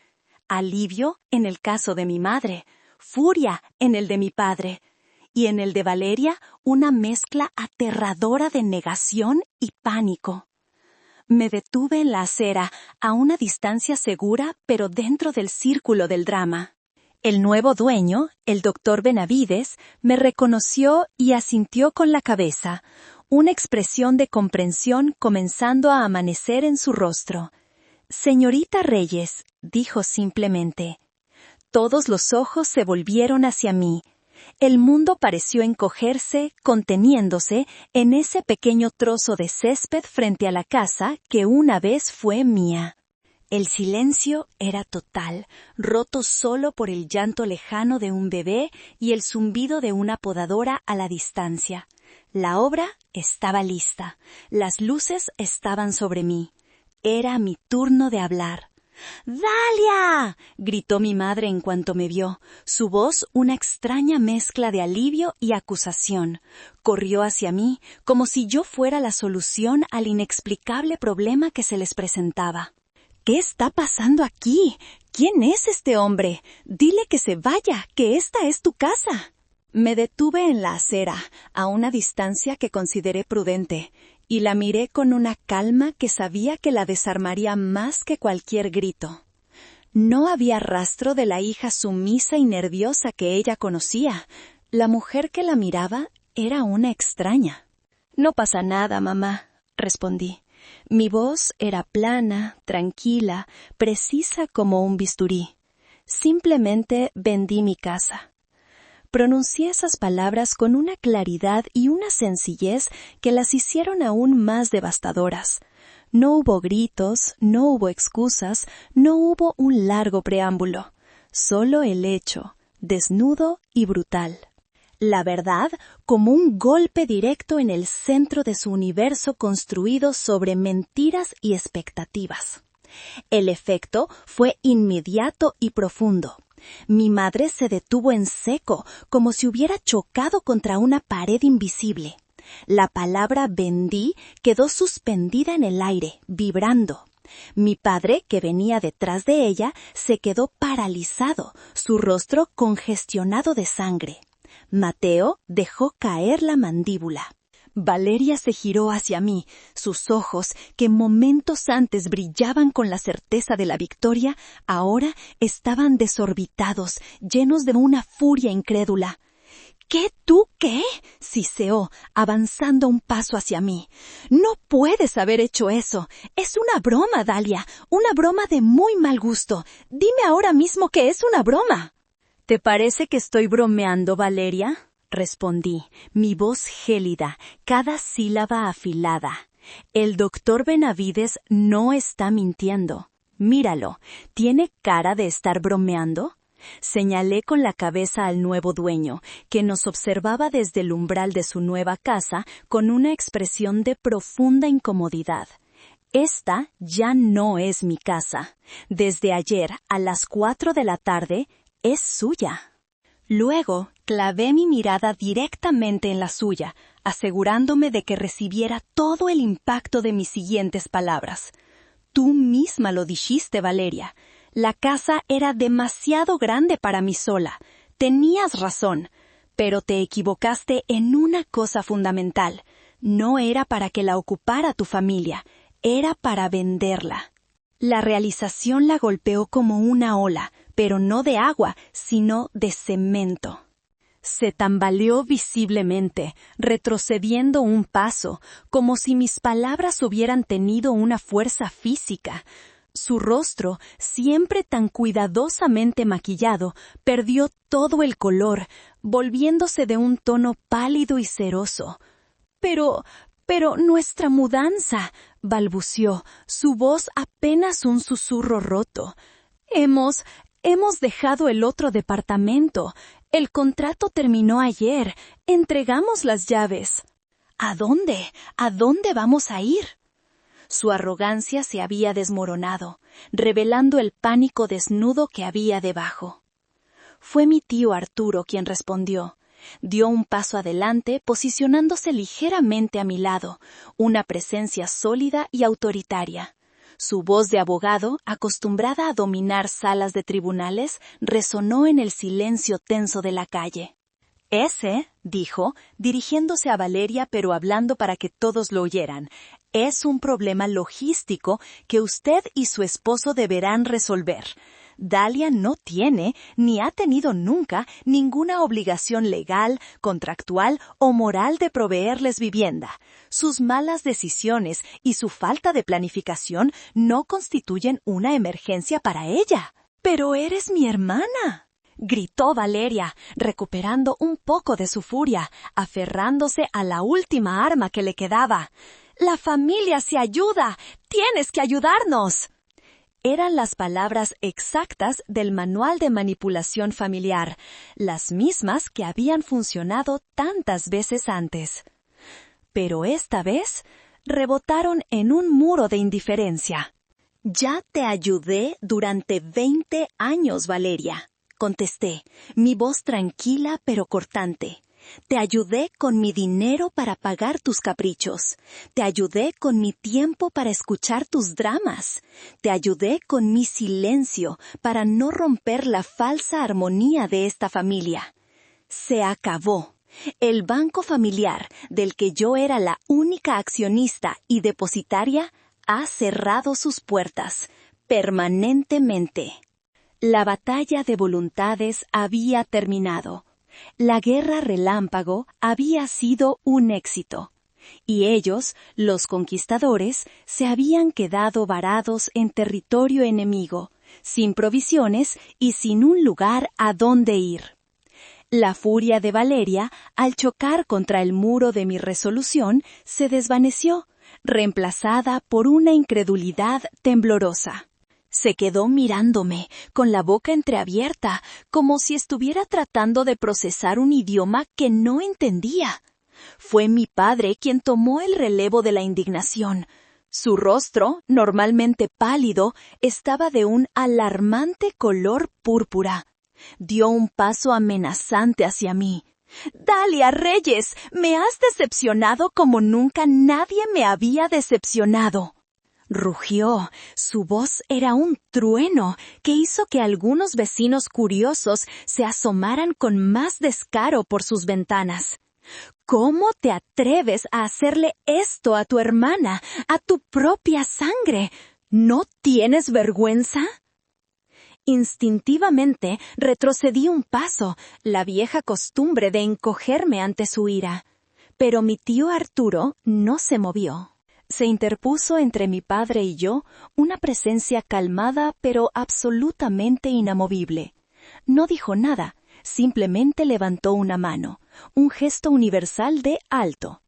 Alivio en el caso de mi madre, furia en el de mi padre, y en el de Valeria una mezcla aterradora de negación y pánico. Me detuve en la acera, a una distancia segura, pero dentro del círculo del drama. El nuevo dueño, el doctor Benavides, me reconoció y asintió con la cabeza, una expresión de comprensión comenzando a amanecer en su rostro. «Señorita Reyes», dijo simplemente. Todos los ojos se volvieron hacia mí. El mundo pareció encogerse, conteniéndose, en ese pequeño trozo de césped frente a la casa que una vez fue mía. El silencio era total, roto solo por el llanto lejano de un bebé y el zumbido de una podadora a la distancia. La obra estaba lista. Las luces estaban sobre mí. Era mi turno de hablar. «¡Dalia!», gritó mi madre en cuanto me vio, su voz una extraña mezcla de alivio y acusación. Corrió hacia mí como si yo fuera la solución al inexplicable problema que se les presentaba. «¿Qué está pasando aquí? ¿Quién es este hombre? Dile que se vaya, que esta es tu casa». Me detuve en la acera, a una distancia que consideré prudente, y la miré con una calma que sabía que la desarmaría más que cualquier grito. No había rastro de la hija sumisa y nerviosa que ella conocía. La mujer que la miraba era una extraña. «No pasa nada, mamá», respondí. Mi voz era plana, tranquila, precisa como un bisturí. Simplemente vendí mi casa. Pronuncié esas palabras con una claridad y una sencillez que las hicieron aún más devastadoras. No hubo gritos, no hubo excusas, no hubo un largo preámbulo. Solo el hecho, desnudo y brutal. La verdad como un golpe directo en el centro de su universo construido sobre mentiras y expectativas. El efecto fue inmediato y profundo. Mi madre se detuvo en seco, como si hubiera chocado contra una pared invisible. La palabra vendí quedó suspendida en el aire, vibrando. Mi padre, que venía detrás de ella, se quedó paralizado, su rostro congestionado de sangre. Mateo dejó caer la mandíbula. Valeria se giró hacia mí. Sus ojos, que momentos antes brillaban con la certeza de la victoria, ahora estaban desorbitados, llenos de una furia incrédula. «¿Qué tú qué?», siseó, avanzando un paso hacia mí. «No puedes haber hecho eso. Es una broma, Dalia, una broma de muy mal gusto. Dime ahora mismo que es una broma». «¿Te parece que estoy bromeando, Valeria?», respondí, mi voz gélida, cada sílaba afilada. «El doctor Benavides no está mintiendo. Míralo, ¿tiene cara de estar bromeando?». Señalé con la cabeza al nuevo dueño, que nos observaba desde el umbral de su nueva casa con una expresión de profunda incomodidad. «Esta ya no es mi casa. Desde ayer, a las 4 de la tarde, es suya». Luego, clavé mi mirada directamente en la suya, asegurándome de que recibiera todo el impacto de mis siguientes palabras. «Tú misma lo dijiste, Valeria. La casa era demasiado grande para mí sola. Tenías razón, pero te equivocaste en una cosa fundamental. No era para que la ocupara tu familia, era para venderla». La realización la golpeó como una ola, pero no de agua, sino de cemento. Se tambaleó visiblemente, retrocediendo un paso, como si mis palabras hubieran tenido una fuerza física. Su rostro, siempre tan cuidadosamente maquillado, perdió todo el color, volviéndose de un tono pálido y ceroso. Pero nuestra mudanza», balbució, su voz apenas un susurro roto. Hemos dejado el otro departamento. El contrato terminó ayer. Entregamos las llaves». «¿A dónde? ¿A dónde vamos a ir?». Su arrogancia se había desmoronado, revelando el pánico desnudo que había debajo. Fue mi tío Arturo quien respondió. Dio un paso adelante, posicionándose ligeramente a mi lado, una presencia sólida y autoritaria. Su voz de abogado, acostumbrada a dominar salas de tribunales, resonó en el silencio tenso de la calle. «Ese», dijo, dirigiéndose a Valeria pero hablando para que todos lo oyeran, «es un problema logístico que usted y su esposo deberán resolver. Dalia no tiene, ni ha tenido nunca, ninguna obligación legal, contractual o moral de proveerles vivienda. Sus malas decisiones y su falta de planificación no constituyen una emergencia para ella. ¡Pero eres mi hermana!, gritó Valeria, recuperando un poco de su furia, aferrándose a la última arma que le quedaba. «La familia se ayuda. ¡Tienes que ayudarnos!». Eran las palabras exactas del manual de manipulación familiar, las mismas que habían funcionado tantas veces antes. Pero esta vez rebotaron en un muro de indiferencia. «Ya te ayudé durante 20 años, Valeria», contesté, mi voz tranquila pero cortante. «Te ayudé con mi dinero para pagar tus caprichos. Te ayudé con mi tiempo para escuchar tus dramas. Te ayudé con mi silencio para no romper la falsa armonía de esta familia. Se acabó. El banco familiar, del que yo era la única accionista y depositaria, ha cerrado sus puertas, permanentemente». La batalla de voluntades había terminado. La guerra relámpago había sido un éxito. Y ellos, los conquistadores, se habían quedado varados en territorio enemigo, sin provisiones y sin un lugar a dónde ir. La furia de Valeria, al chocar contra el muro de mi resolución, se desvaneció, reemplazada por una incredulidad temblorosa. Se quedó mirándome, con la boca entreabierta, como si estuviera tratando de procesar un idioma que no entendía. Fue mi padre quien tomó el relevo de la indignación. Su rostro, normalmente pálido, estaba de un alarmante color púrpura. Dio un paso amenazante hacia mí. «Dalia Reyes, me has decepcionado como nunca nadie me había decepcionado». Rugió. Su voz era un trueno que hizo que algunos vecinos curiosos se asomaran con más descaro por sus ventanas. «¿Cómo te atreves a hacerle esto a tu hermana, a tu propia sangre? ¿No tienes vergüenza?». Instintivamente retrocedí un paso, la vieja costumbre de encogerme ante su ira. Pero mi tío Arturo no se movió. Se interpuso entre mi padre y yo una presencia calmada pero absolutamente inamovible. No dijo nada, simplemente levantó una mano, un gesto universal de alto.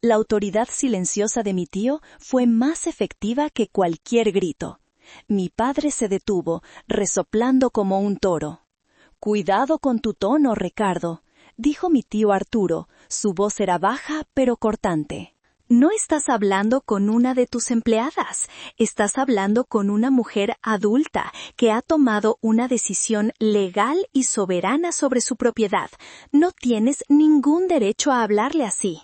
La autoridad silenciosa de mi tío fue más efectiva que cualquier grito. Mi padre se detuvo, resoplando como un toro. «Cuidado con tu tono, Ricardo», dijo mi tío Arturo. Su voz era baja pero cortante. «No estás hablando con una de tus empleadas, estás hablando con una mujer adulta que ha tomado una decisión legal y soberana sobre su propiedad. No tienes ningún derecho a hablarle así».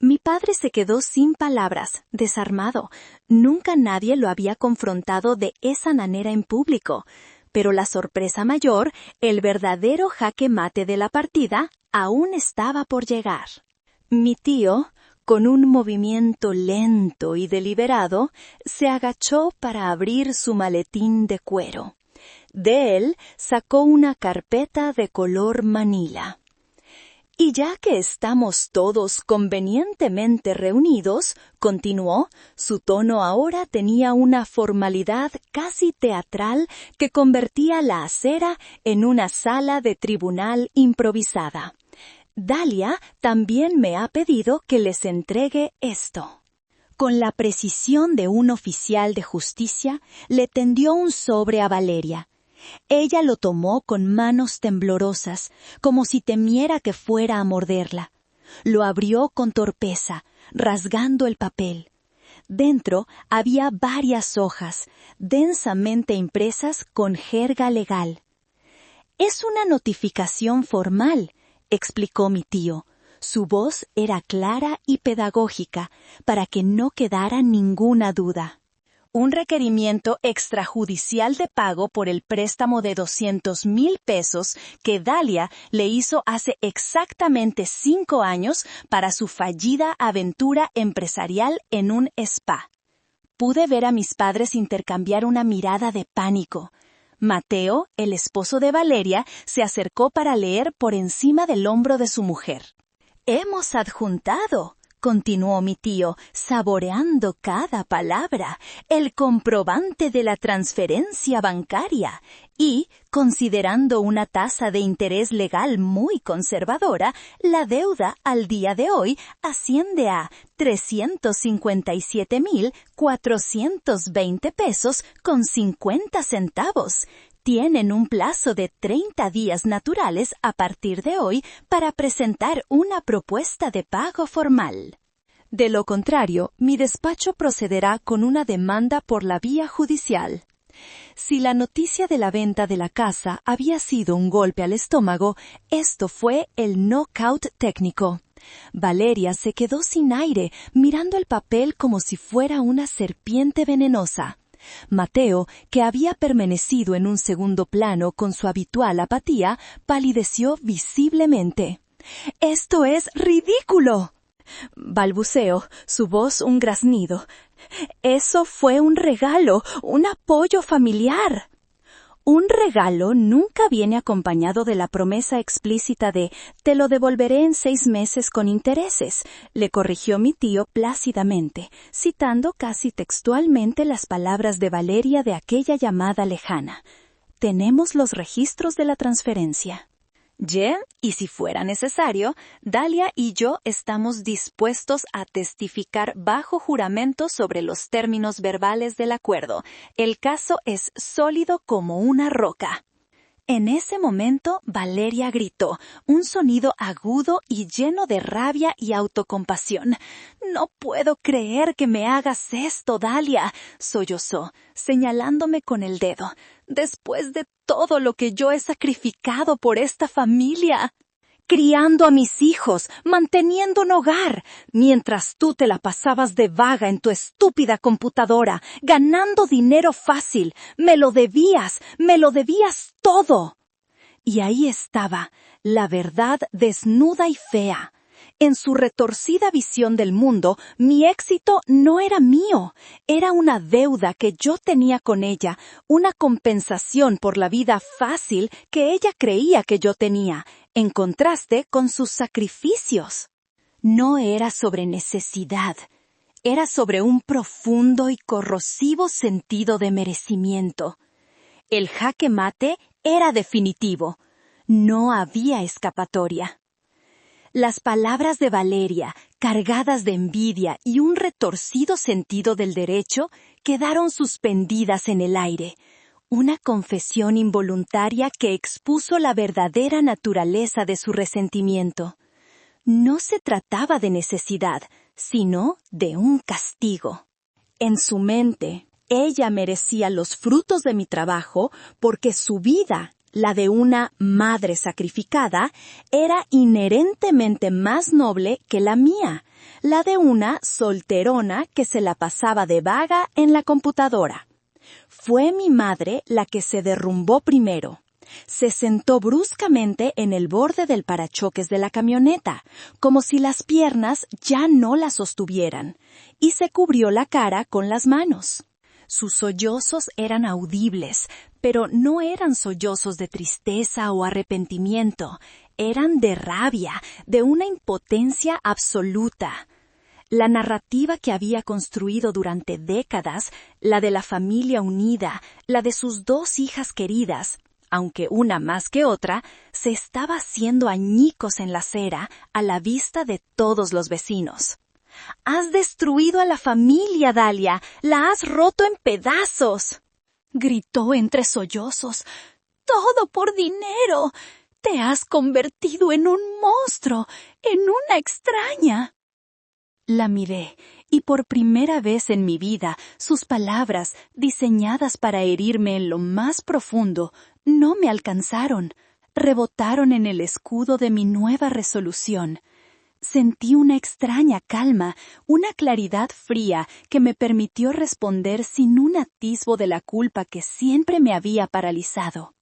Mi padre se quedó sin palabras, desarmado. Nunca nadie lo había confrontado de esa manera en público. Pero la sorpresa mayor, el verdadero jaque mate de la partida, aún estaba por llegar. Mi tío, con un movimiento lento y deliberado, se agachó para abrir su maletín de cuero. De él sacó una carpeta de color manila. «Y ya que estamos todos convenientemente reunidos», continuó, su tono ahora tenía una formalidad casi teatral que convertía la acera en una sala de tribunal improvisada. «Dalia también me ha pedido que les entregue esto». Con la precisión de un oficial de justicia, le tendió un sobre a Valeria. Ella lo tomó con manos temblorosas, como si temiera que fuera a morderla. Lo abrió con torpeza, rasgando el papel. Dentro había varias hojas, densamente impresas con jerga legal. «Es una notificación formal», explicó mi tío. Su voz era clara y pedagógica, para que no quedara ninguna duda. «Un requerimiento extrajudicial de pago por el préstamo de 200,000 pesos que Dalia le hizo hace exactamente 5 años para su fallida aventura empresarial en un spa». Pude ver a mis padres intercambiar una mirada de pánico. Mateo, el esposo de Valeria, se acercó para leer por encima del hombro de su mujer. «Hemos adjuntado», continuó mi tío, saboreando cada palabra, «el comprobante de la transferencia bancaria y, considerando una tasa de interés legal muy conservadora, la deuda al día de hoy asciende a 357,420 pesos con 50 centavos. Tienen un plazo de 30 días naturales a partir de hoy para presentar una propuesta de pago formal. De lo contrario, mi despacho procederá con una demanda por la vía judicial». Si la noticia de la venta de la casa había sido un golpe al estómago, esto fue el knockout técnico. Valeria se quedó sin aire, mirando el papel como si fuera una serpiente venenosa. Mateo, que había permanecido en un segundo plano con su habitual apatía, palideció visiblemente. «¡Esto es ridículo!», balbuceó, su voz un graznido. «Eso fue un regalo, un apoyo familiar». Un regalo nunca viene acompañado de la promesa explícita de «te lo devolveré en 6 meses con intereses», le corrigió mi tío plácidamente, citando casi textualmente las palabras de Valeria de aquella llamada lejana. «Tenemos los registros de la transferencia». Y si fuera necesario, Dalia y yo estamos dispuestos a testificar bajo juramento sobre los términos verbales del acuerdo. El caso es sólido como una roca. En ese momento, Valeria gritó, un sonido agudo y lleno de rabia y autocompasión. «No puedo creer que me hagas esto, Dalia», sollozó, señalándome con el dedo. «Después de todo lo que yo he sacrificado por esta familia, criando a mis hijos, manteniendo un hogar, mientras tú te la pasabas de vaga en tu estúpida computadora, ganando dinero fácil, me lo debías todo». Y ahí estaba, la verdad desnuda y fea. En su retorcida visión del mundo, mi éxito no era mío, era una deuda que yo tenía con ella, una compensación por la vida fácil que ella creía que yo tenía, en contraste con sus sacrificios. No era sobre necesidad, era sobre un profundo y corrosivo sentido de merecimiento. El jaque mate era definitivo, no había escapatoria. Las palabras de Valeria, cargadas de envidia y un retorcido sentido del derecho, quedaron suspendidas en el aire. Una confesión involuntaria que expuso la verdadera naturaleza de su resentimiento. No se trataba de necesidad, sino de un castigo. En su mente, ella merecía los frutos de mi trabajo porque su vida, la de una madre sacrificada, era inherentemente más noble que la mía, la de una solterona que se la pasaba de vaga en la computadora. Fue mi madre la que se derrumbó primero. Se sentó bruscamente en el borde del parachoques de la camioneta, como si las piernas ya no la sostuvieran, y se cubrió la cara con las manos. Sus sollozos eran audibles, pero no eran sollozos de tristeza o arrepentimiento, eran de rabia, de una impotencia absoluta. La narrativa que había construido durante décadas, la de la familia unida, la de sus 2 hijas queridas, aunque una más que otra, se estaba haciendo añicos en la acera a la vista de todos los vecinos. «Has destruido a la familia, Dalia, la has roto en pedazos», gritó entre sollozos. «Todo por dinero. Te has convertido en un monstruo, en una extraña». La miré, y por primera vez en mi vida, sus palabras, diseñadas para herirme en lo más profundo, no me alcanzaron. Rebotaron en el escudo de mi nueva resolución. Sentí una extraña calma, una claridad fría que me permitió responder sin un atisbo de la culpa que siempre me había paralizado.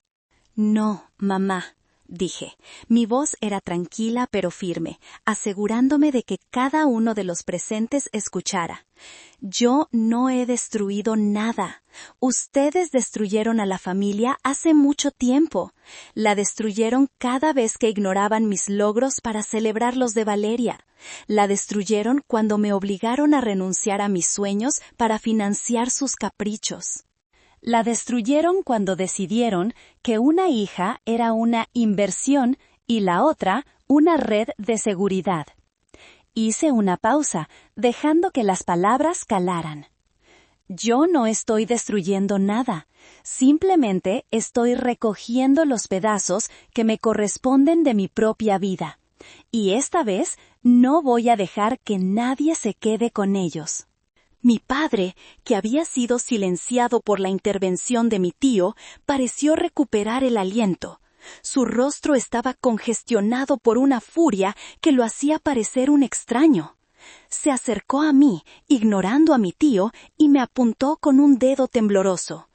«No, mamá», dije. Mi voz era tranquila pero firme, asegurándome de que cada uno de los presentes escuchara. Yo no he destruido nada. Ustedes destruyeron a la familia hace mucho tiempo. La destruyeron cada vez que ignoraban mis logros para celebrar los de Valeria. La destruyeron cuando me obligaron a renunciar a mis sueños para financiar sus caprichos. La destruyeron cuando decidieron que una hija era una inversión y la otra una red de seguridad. Hice una pausa, dejando que las palabras calaran. Yo no estoy destruyendo nada, simplemente estoy recogiendo los pedazos que me corresponden de mi propia vida. Y esta vez no voy a dejar que nadie se quede con ellos. Mi padre, que había sido silenciado por la intervención de mi tío, pareció recuperar el aliento. Su rostro estaba congestionado por una furia que lo hacía parecer un extraño. Se acercó a mí, ignorando a mi tío, y me apuntó con un dedo tembloroso.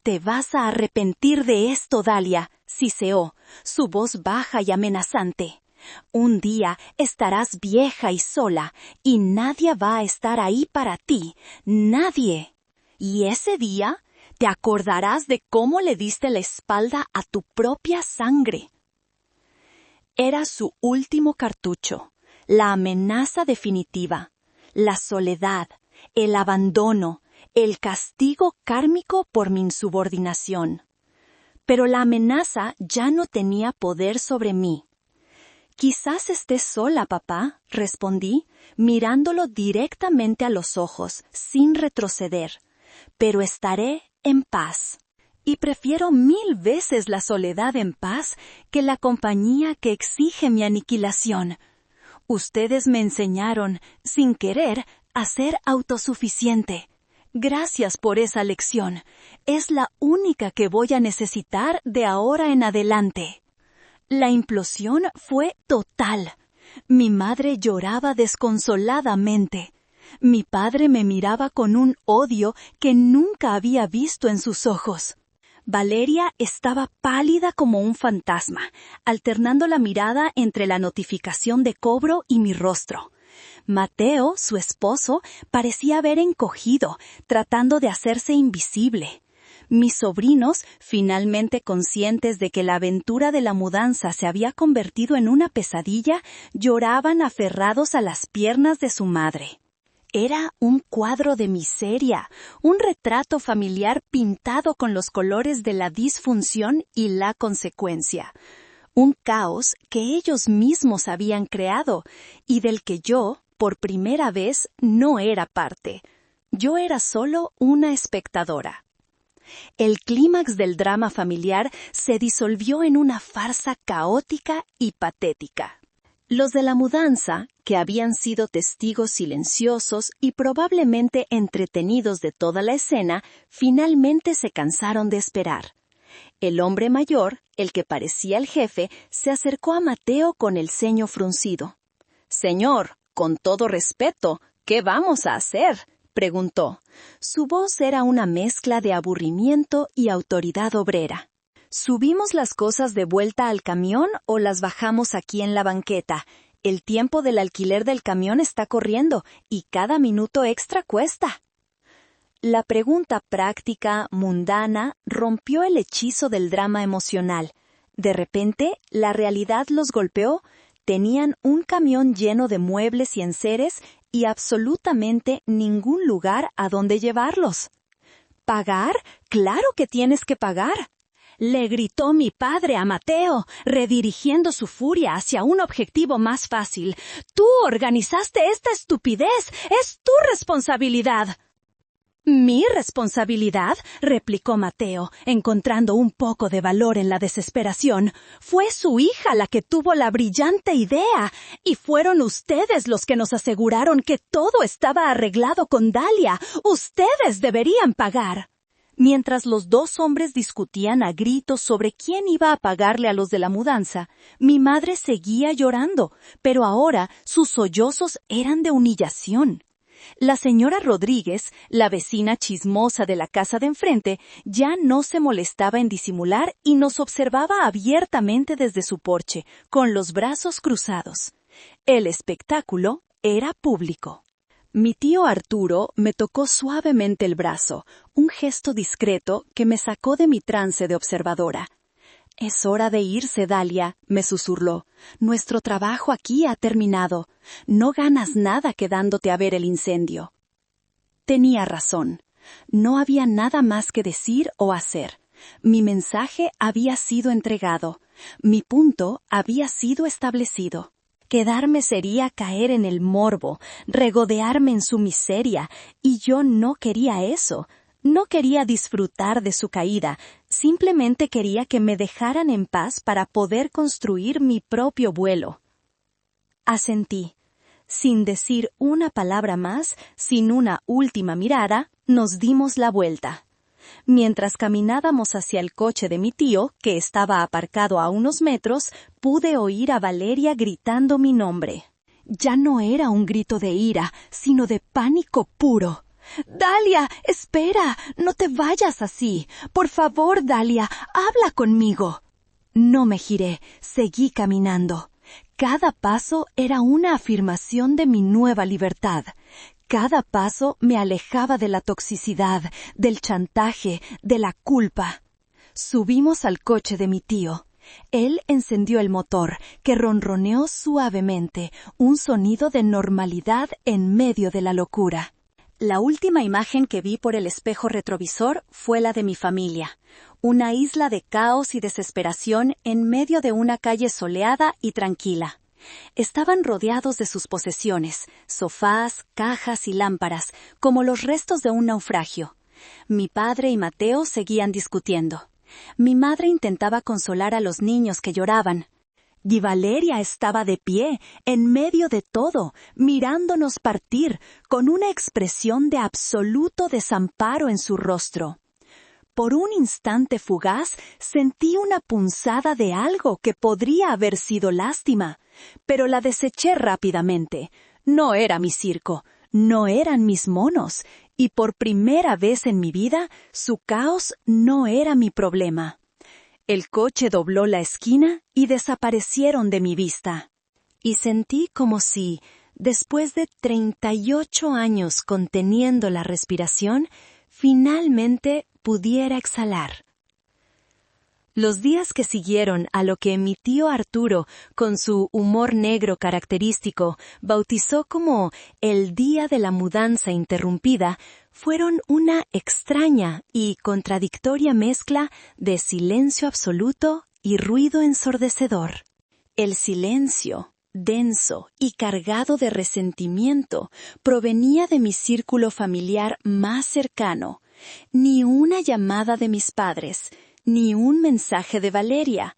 «Te vas a arrepentir de esto, Dalia», siseó, su voz baja y amenazante. «Un día estarás vieja y sola, y nadie va a estar ahí para ti, nadie. Y ese día te acordarás de cómo le diste la espalda a tu propia sangre». Era su último cartucho, la amenaza definitiva, la soledad, el abandono, el castigo kármico por mi insubordinación. Pero la amenaza ya no tenía poder sobre mí. «Quizás estés sola, papá», respondí, mirándolo directamente a los ojos, sin retroceder. «Pero estaré en paz. Y prefiero 1000 veces la soledad en paz que la compañía que exige mi aniquilación. Ustedes me enseñaron, sin querer, a ser autosuficiente. Gracias por esa lección. Es la única que voy a necesitar de ahora en adelante». La implosión fue total. Mi madre lloraba desconsoladamente. Mi padre me miraba con un odio que nunca había visto en sus ojos. Valeria estaba pálida como un fantasma, alternando la mirada entre la notificación de cobro y mi rostro. Mateo, su esposo, parecía haber encogido, tratando de hacerse invisible. Mis sobrinos, finalmente conscientes de que la aventura de la mudanza se había convertido en una pesadilla, lloraban aferrados a las piernas de su madre. Era un cuadro de miseria, un retrato familiar pintado con los colores de la disfunción y la consecuencia. Un caos que ellos mismos habían creado y del que yo, por primera vez, no era parte. Yo era solo una espectadora. El clímax del drama familiar se disolvió en una farsa caótica y patética. Los de la mudanza, que habían sido testigos silenciosos y probablemente entretenidos de toda la escena, finalmente se cansaron de esperar. El hombre mayor, el que parecía el jefe, se acercó a Mateo con el ceño fruncido. «Señor, con todo respeto, ¿qué vamos a hacer?», preguntó. Su voz era una mezcla de aburrimiento y autoridad obrera. «¿Subimos las cosas de vuelta al camión o las bajamos aquí en la banqueta? El tiempo del alquiler del camión está corriendo y cada minuto extra cuesta». La pregunta práctica, mundana, rompió el hechizo del drama emocional. De repente, la realidad los golpeó. Tenían un camión lleno de muebles y enseres y absolutamente ningún lugar a donde llevarlos. «¿Pagar? ¡Claro que tienes que pagar!», le gritó mi padre a Mateo, redirigiendo su furia hacia un objetivo más fácil. «Tú organizaste esta estupidez. ¡Es tu responsabilidad!». «¿Mi responsabilidad?», replicó Mateo, encontrando un poco de valor en la desesperación. «Fue su hija la que tuvo la brillante idea, y fueron ustedes los que nos aseguraron que todo estaba arreglado con Dalia. Ustedes deberían pagar». Mientras los dos hombres discutían a gritos sobre quién iba a pagarle a los de la mudanza, mi madre seguía llorando, pero ahora sus sollozos eran de humillación. La señora Rodríguez, la vecina chismosa de la casa de enfrente, ya no se molestaba en disimular y nos observaba abiertamente desde su porche, con los brazos cruzados. El espectáculo era público. Mi tío Arturo me tocó suavemente el brazo, un gesto discreto que me sacó de mi trance de observadora. «Es hora de irse, Dalia», me susurró. «Nuestro trabajo aquí ha terminado. No ganas nada quedándote a ver el incendio». Tenía razón. No había nada más que decir o hacer. Mi mensaje había sido entregado. Mi punto había sido establecido. Quedarme sería caer en el morbo, regodearme en su miseria, y yo no quería eso. No quería disfrutar de su caída, simplemente quería que me dejaran en paz para poder construir mi propio vuelo. Asentí. Sin decir una palabra más, sin una última mirada, nos dimos la vuelta. Mientras caminábamos hacia el coche de mi tío, que estaba aparcado a unos metros, pude oír a Valeria gritando mi nombre. Ya no era un grito de ira, sino de pánico puro. «Dalia, espera, no te vayas así. Por favor, Dalia, habla conmigo». No me giré, seguí caminando. Cada paso era una afirmación de mi nueva libertad. Cada paso me alejaba de la toxicidad, del chantaje, de la culpa. Subimos al coche de mi tío. Él encendió el motor, que ronroneó suavemente, un sonido de normalidad en medio de la locura. La última imagen que vi por el espejo retrovisor fue la de mi familia. Una isla de caos y desesperación en medio de una calle soleada y tranquila. Estaban rodeados de sus posesiones, sofás, cajas y lámparas, como los restos de un naufragio. Mi padre y Mateo seguían discutiendo. Mi madre intentaba consolar a los niños que lloraban. Y Valeria estaba de pie, en medio de todo, mirándonos partir, con una expresión de absoluto desamparo en su rostro. Por un instante fugaz sentí una punzada de algo que podría haber sido lástima, pero la deseché rápidamente. No era mi circo, no eran mis monos, y por primera vez en mi vida su caos no era mi problema. El coche dobló la esquina y desaparecieron de mi vista. Y sentí como si, después de 38 años conteniendo la respiración, finalmente pudiera exhalar. Los días que siguieron a lo que mi tío Arturo, con su humor negro característico, bautizó como el día de la mudanza interrumpida, fueron una extraña y contradictoria mezcla de silencio absoluto y ruido ensordecedor. El silencio, denso y cargado de resentimiento, provenía de mi círculo familiar más cercano. Ni una llamada de mis padres, ni un mensaje de Valeria.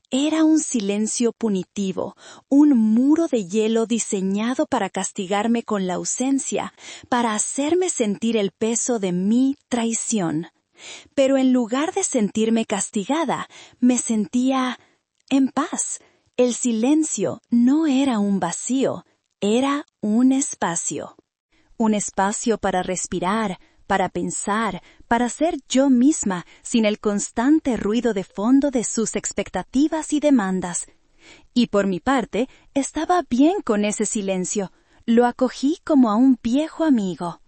Era un silencio punitivo, un muro de hielo diseñado para castigarme con la ausencia, para hacerme sentir el peso de mi traición. Pero en lugar de sentirme castigada, me sentía en paz. El silencio no era un vacío, era un espacio. Un espacio para respirar, para pensar, para ser yo misma, sin el constante ruido de fondo de sus expectativas y demandas. Y por mi parte, estaba bien con ese silencio. Lo acogí como a un viejo amigo.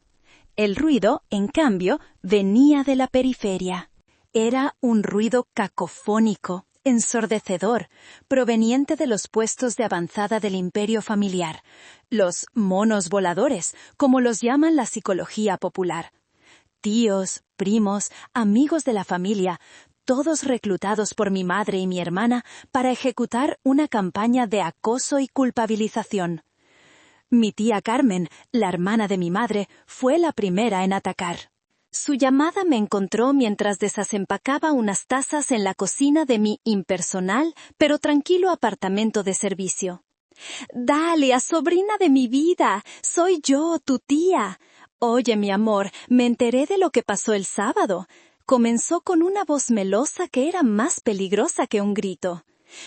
El ruido, en cambio, venía de la periferia. Era un ruido cacofónico, ensordecedor, proveniente de los puestos de avanzada del imperio familiar, los monos voladores, como los llama la psicología popular. Tíos, primos, amigos de la familia, todos reclutados por mi madre y mi hermana para ejecutar una campaña de acoso y culpabilización. Mi tía Carmen, la hermana de mi madre, fue la primera en atacar. Su llamada me encontró mientras desempacaba unas tazas en la cocina de mi impersonal pero tranquilo apartamento de servicio. «Dalia, sobrina de mi vida, soy yo, tu tía. Oye, mi amor, me enteré de lo que pasó el sábado». Comenzó con una voz melosa que era más peligrosa que un grito.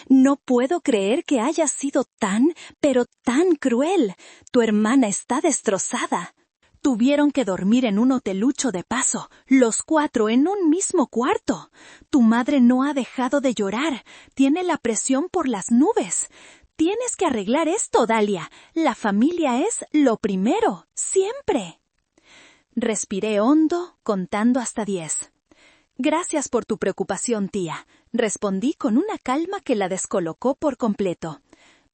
«No puedo creer que hayas sido tan, pero tan cruel. Tu hermana está destrozada. Tuvieron que dormir en un hotelucho de paso, los 4 en un mismo cuarto. Tu madre no ha dejado de llorar, tiene la presión por las nubes. Tienes que arreglar esto, Dalia. La familia es lo primero, siempre. Respiré hondo, contando hasta 10. Gracias por tu preocupación, tía, respondí con una calma que la descolocó por completo.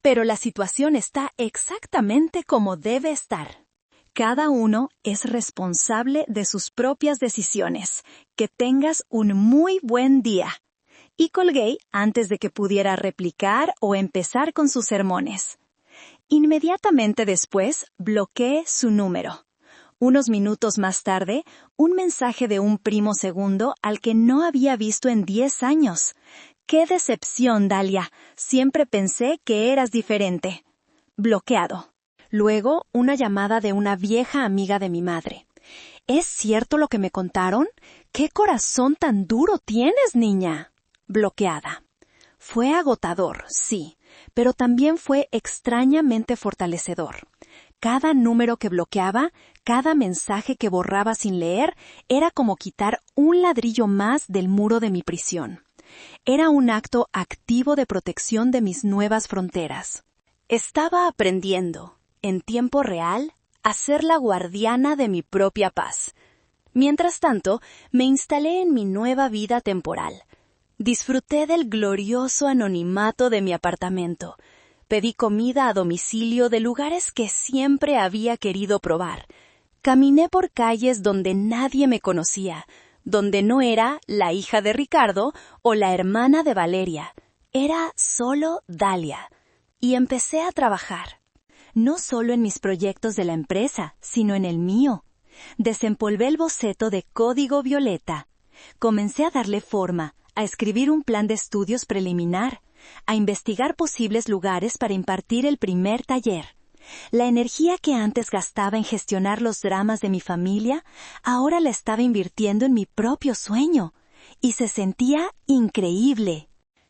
Pero la situación está exactamente como debe estar. Cada uno es responsable de sus propias decisiones. Que tengas un muy buen día. Y colgué antes de que pudiera replicar o empezar con sus sermones. Inmediatamente después, bloqueé su número. Unos minutos más tarde, un mensaje de un primo segundo al que no había visto en 10 años. ¡Qué decepción, Dalia! Siempre pensé que eras diferente. Bloqueado. Luego, una llamada de una vieja amiga de mi madre. ¿Es cierto lo que me contaron? ¿Qué corazón tan duro tienes, niña? Bloqueada. Fue agotador, sí, pero también fue extrañamente fortalecedor. Cada número que bloqueaba, cada mensaje que borraba sin leer, era como quitar un ladrillo más del muro de mi prisión. Era un acto activo de protección de mis nuevas fronteras. Estaba aprendiendo, en tiempo real, a ser la guardiana de mi propia paz. Mientras tanto, me instalé en mi nueva vida temporal. Disfruté del glorioso anonimato de mi apartamento. Pedí comida a domicilio de lugares que siempre había querido probar. Caminé por calles donde nadie me conocía, donde no era la hija de Ricardo o la hermana de Valeria. Era solo Dalia. Y empecé a trabajar. No solo en mis proyectos de la empresa, sino en el mío. Desempolvé el boceto de Código Violeta. Comencé a darle forma, a escribir un plan de estudios preliminar, a investigar posibles lugares para impartir el primer taller. La energía que antes gastaba en gestionar los dramas de mi familia, ahora la estaba invirtiendo en mi propio sueño. Y se sentía increíble.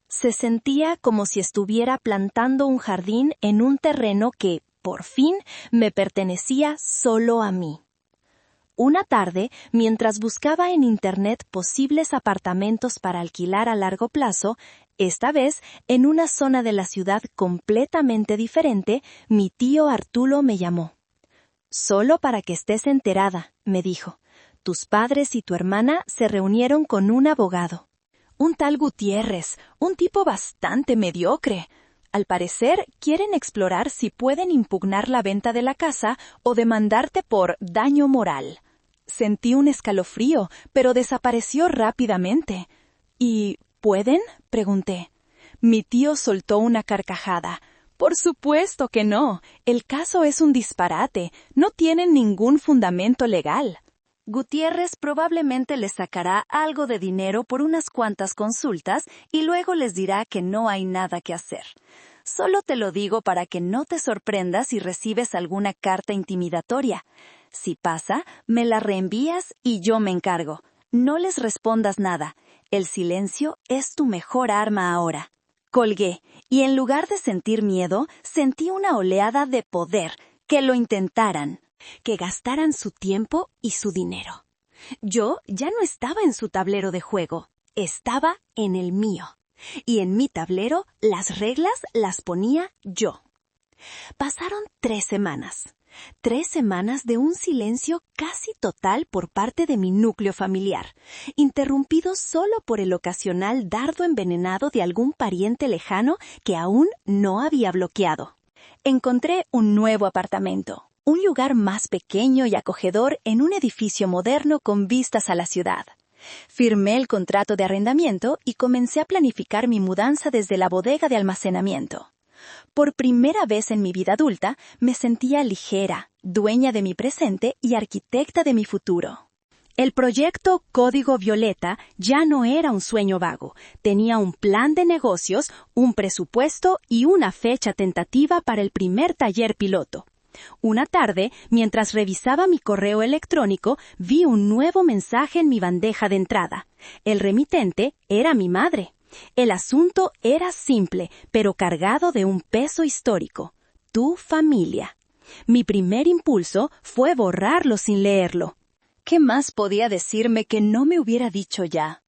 Se sentía como si estuviera plantando un jardín en un terreno que, por fin, me pertenecía solo a mí. Una tarde, mientras buscaba en Internet posibles apartamentos para alquilar a largo plazo, esta vez en una zona de la ciudad completamente diferente, mi tío Arturo me llamó. «Solo para que estés enterada», me dijo. «Tus padres y tu hermana se reunieron con un abogado. Un tal Gutiérrez, un tipo bastante mediocre. Al parecer, quieren explorar si pueden impugnar la venta de la casa o demandarte por daño moral». Sentí un escalofrío, pero desapareció rápidamente. «¿Y pueden?», pregunté. Mi tío soltó una carcajada. «Por supuesto que no. El caso es un disparate. No tienen ningún fundamento legal». Gutiérrez probablemente les sacará algo de dinero por unas cuantas consultas y luego les dirá que no hay nada que hacer. Solo te lo digo para que no te sorprendas si recibes alguna carta intimidatoria. Si pasa, me la reenvías y yo me encargo. No les respondas nada. El silencio es tu mejor arma ahora. Colgué, y en lugar de sentir miedo, sentí una oleada de poder. Que lo intentaran. Que gastaran su tiempo y su dinero. Yo ya no estaba en su tablero de juego. Estaba en el mío. Y en mi tablero, las reglas las ponía yo. Pasaron 3 semanas. 3 semanas de un silencio casi total por parte de mi núcleo familiar, interrumpido solo por el ocasional dardo envenenado de algún pariente lejano que aún no había bloqueado. Encontré un nuevo apartamento, un lugar más pequeño y acogedor en un edificio moderno con vistas a la ciudad. Firmé el contrato de arrendamiento y comencé a planificar mi mudanza desde la bodega de almacenamiento. Por primera vez en mi vida adulta, me sentía ligera, dueña de mi presente y arquitecta de mi futuro. El proyecto Código Violeta ya no era un sueño vago. Tenía un plan de negocios, un presupuesto y una fecha tentativa para el primer taller piloto. Una tarde, mientras revisaba mi correo electrónico, vi un nuevo mensaje en mi bandeja de entrada. El remitente era mi madre. El asunto era simple, pero cargado de un peso histórico. Tu familia. Mi primer impulso fue borrarlo sin leerlo. ¿Qué más podía decirme que no me hubiera dicho ya?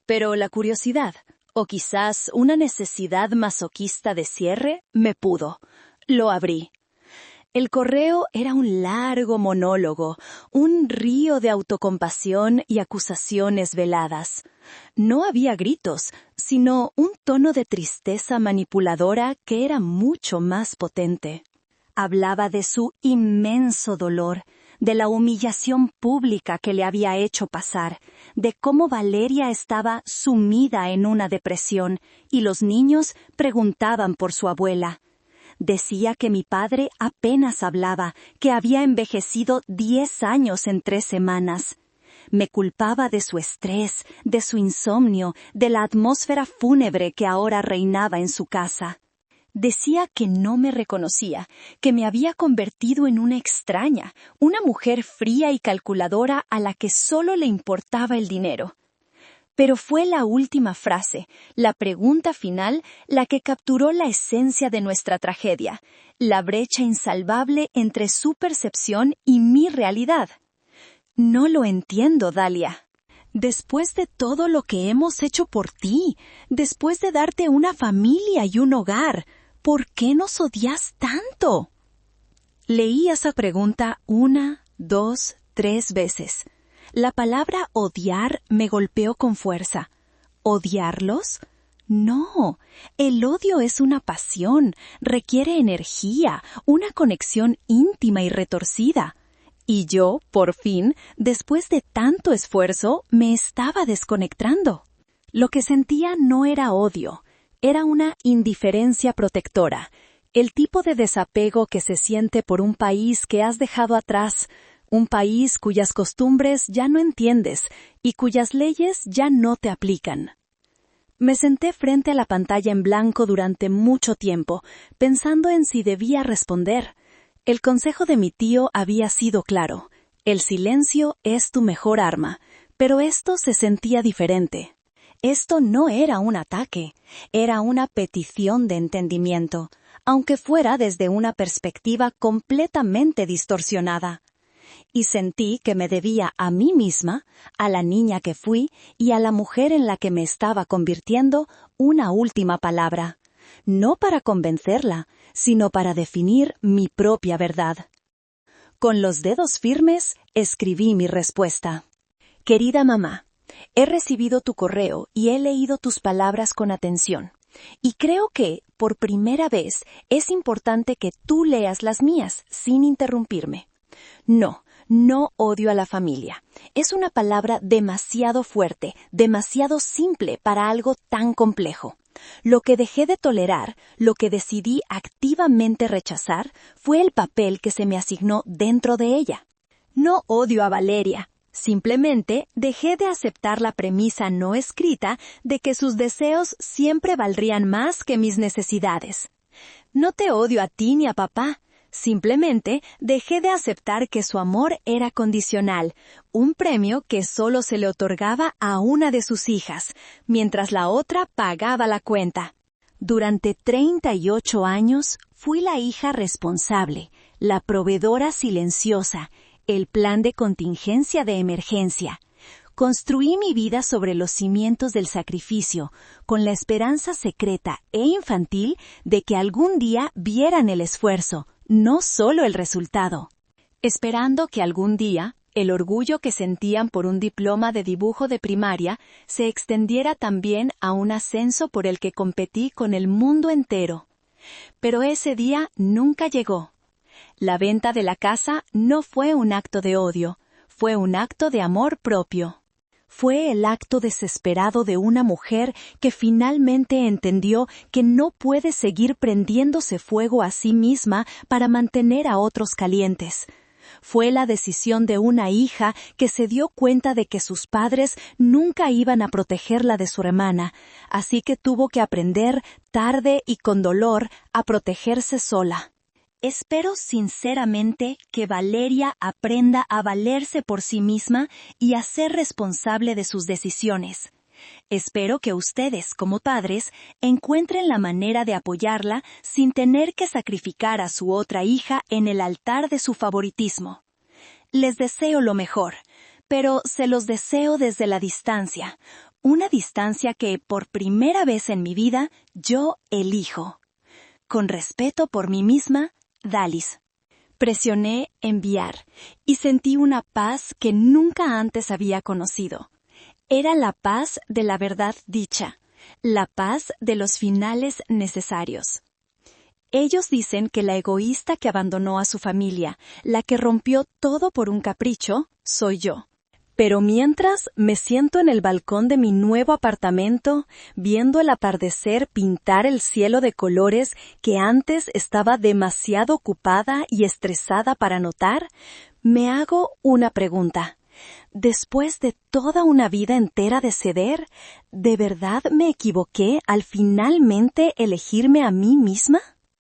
Pero la curiosidad, O quizás una necesidad masoquista de cierre me pudo. Lo abrí. El correo era un largo monólogo, un río de autocompasión y acusaciones veladas. No había gritos, sino un tono de tristeza manipuladora que era mucho más potente. Hablaba de su inmenso dolor, de la humillación pública que le había hecho pasar, de cómo Valeria estaba sumida en una depresión y los niños preguntaban por su abuela. Decía que mi padre apenas hablaba, que había envejecido 10 años en 3 semanas. Me culpaba de su estrés, de su insomnio, de la atmósfera fúnebre que ahora reinaba en su casa. Decía que no me reconocía, que me había convertido en una extraña, una mujer fría y calculadora a la que solo le importaba el dinero. Pero fue la última frase, la pregunta final, la que capturó la esencia de nuestra tragedia, la brecha insalvable entre su percepción y mi realidad. No lo entiendo, Dalia. Después de todo lo que hemos hecho por ti, después de darte una familia y un hogar, ¿por qué nos odias tanto? Leí esa pregunta 1, 2, 3 veces. La palabra odiar me golpeó con fuerza. ¿Odiarlos? No, el odio es una pasión, requiere energía, una conexión íntima y retorcida. Y yo, por fin, después de tanto esfuerzo, me estaba desconectando. Lo que sentía no era odio, era una indiferencia protectora, el tipo de desapego que se siente por un país que has dejado atrás, un país cuyas costumbres ya no entiendes y cuyas leyes ya no te aplican. Me senté frente a la pantalla en blanco durante mucho tiempo, pensando en si debía responder. El consejo de mi tío había sido claro: el silencio es tu mejor arma, pero esto se sentía diferente. Esto no era un ataque, era una petición de entendimiento, aunque fuera desde una perspectiva completamente distorsionada. Y sentí que me debía a mí misma, a la niña que fui y a la mujer en la que me estaba convirtiendo, una última palabra. No para convencerla, sino para definir mi propia verdad. Con los dedos firmes, escribí mi respuesta. Querida mamá, he recibido tu correo y he leído tus palabras con atención. Y creo que, por primera vez, es importante que tú leas las mías, sin interrumpirme. No odio a la familia. Es una palabra demasiado fuerte, demasiado simple para algo tan complejo. Lo que dejé de tolerar, lo que decidí activamente rechazar, fue el papel que se me asignó dentro de ella. No odio a Valeria. Simplemente dejé de aceptar la premisa no escrita de que sus deseos siempre valdrían más que mis necesidades. No te odio a ti ni a papá. Simplemente dejé de aceptar que su amor era condicional, un premio que solo se le otorgaba a una de sus hijas, mientras la otra pagaba la cuenta. Durante 38 años fui la hija responsable, la proveedora silenciosa, el plan de contingencia de emergencia. Construí mi vida sobre los cimientos del sacrificio, con la esperanza secreta e infantil de que algún día vieran el esfuerzo, no solo el resultado. Esperando que algún día el orgullo que sentían por un diploma de dibujo de primaria se extendiera también a un ascenso por el que competí con el mundo entero. Pero ese día nunca llegó. La venta de la casa no fue un acto de odio, fue un acto de amor propio. Fue el acto desesperado de una mujer que finalmente entendió que no puede seguir prendiéndose fuego a sí misma para mantener a otros calientes. Fue la decisión de una hija que se dio cuenta de que sus padres nunca iban a protegerla de su hermana, así que tuvo que aprender, tarde y con dolor, a protegerse sola. Espero sinceramente que Valeria aprenda a valerse por sí misma y a ser responsable de sus decisiones. Espero que ustedes, como padres, encuentren la manera de apoyarla sin tener que sacrificar a su otra hija en el altar de su favoritismo. Les deseo lo mejor, pero se los deseo desde la distancia, Una distancia que, por primera vez en mi vida, yo elijo. Con respeto por mí misma, Dalis. Presioné enviar y sentí una paz que nunca antes había conocido. Era la paz de la verdad dicha, la paz de los finales necesarios. Ellos dicen que la egoísta que abandonó a su familia, la que rompió todo por un capricho, soy yo. Pero mientras me siento en el balcón de mi nuevo apartamento, viendo el atardecer pintar el cielo de colores que antes estaba demasiado ocupada y estresada para notar, me hago una pregunta. Después de toda una vida entera de ceder, ¿de verdad me equivoqué al finalmente elegirme a mí misma?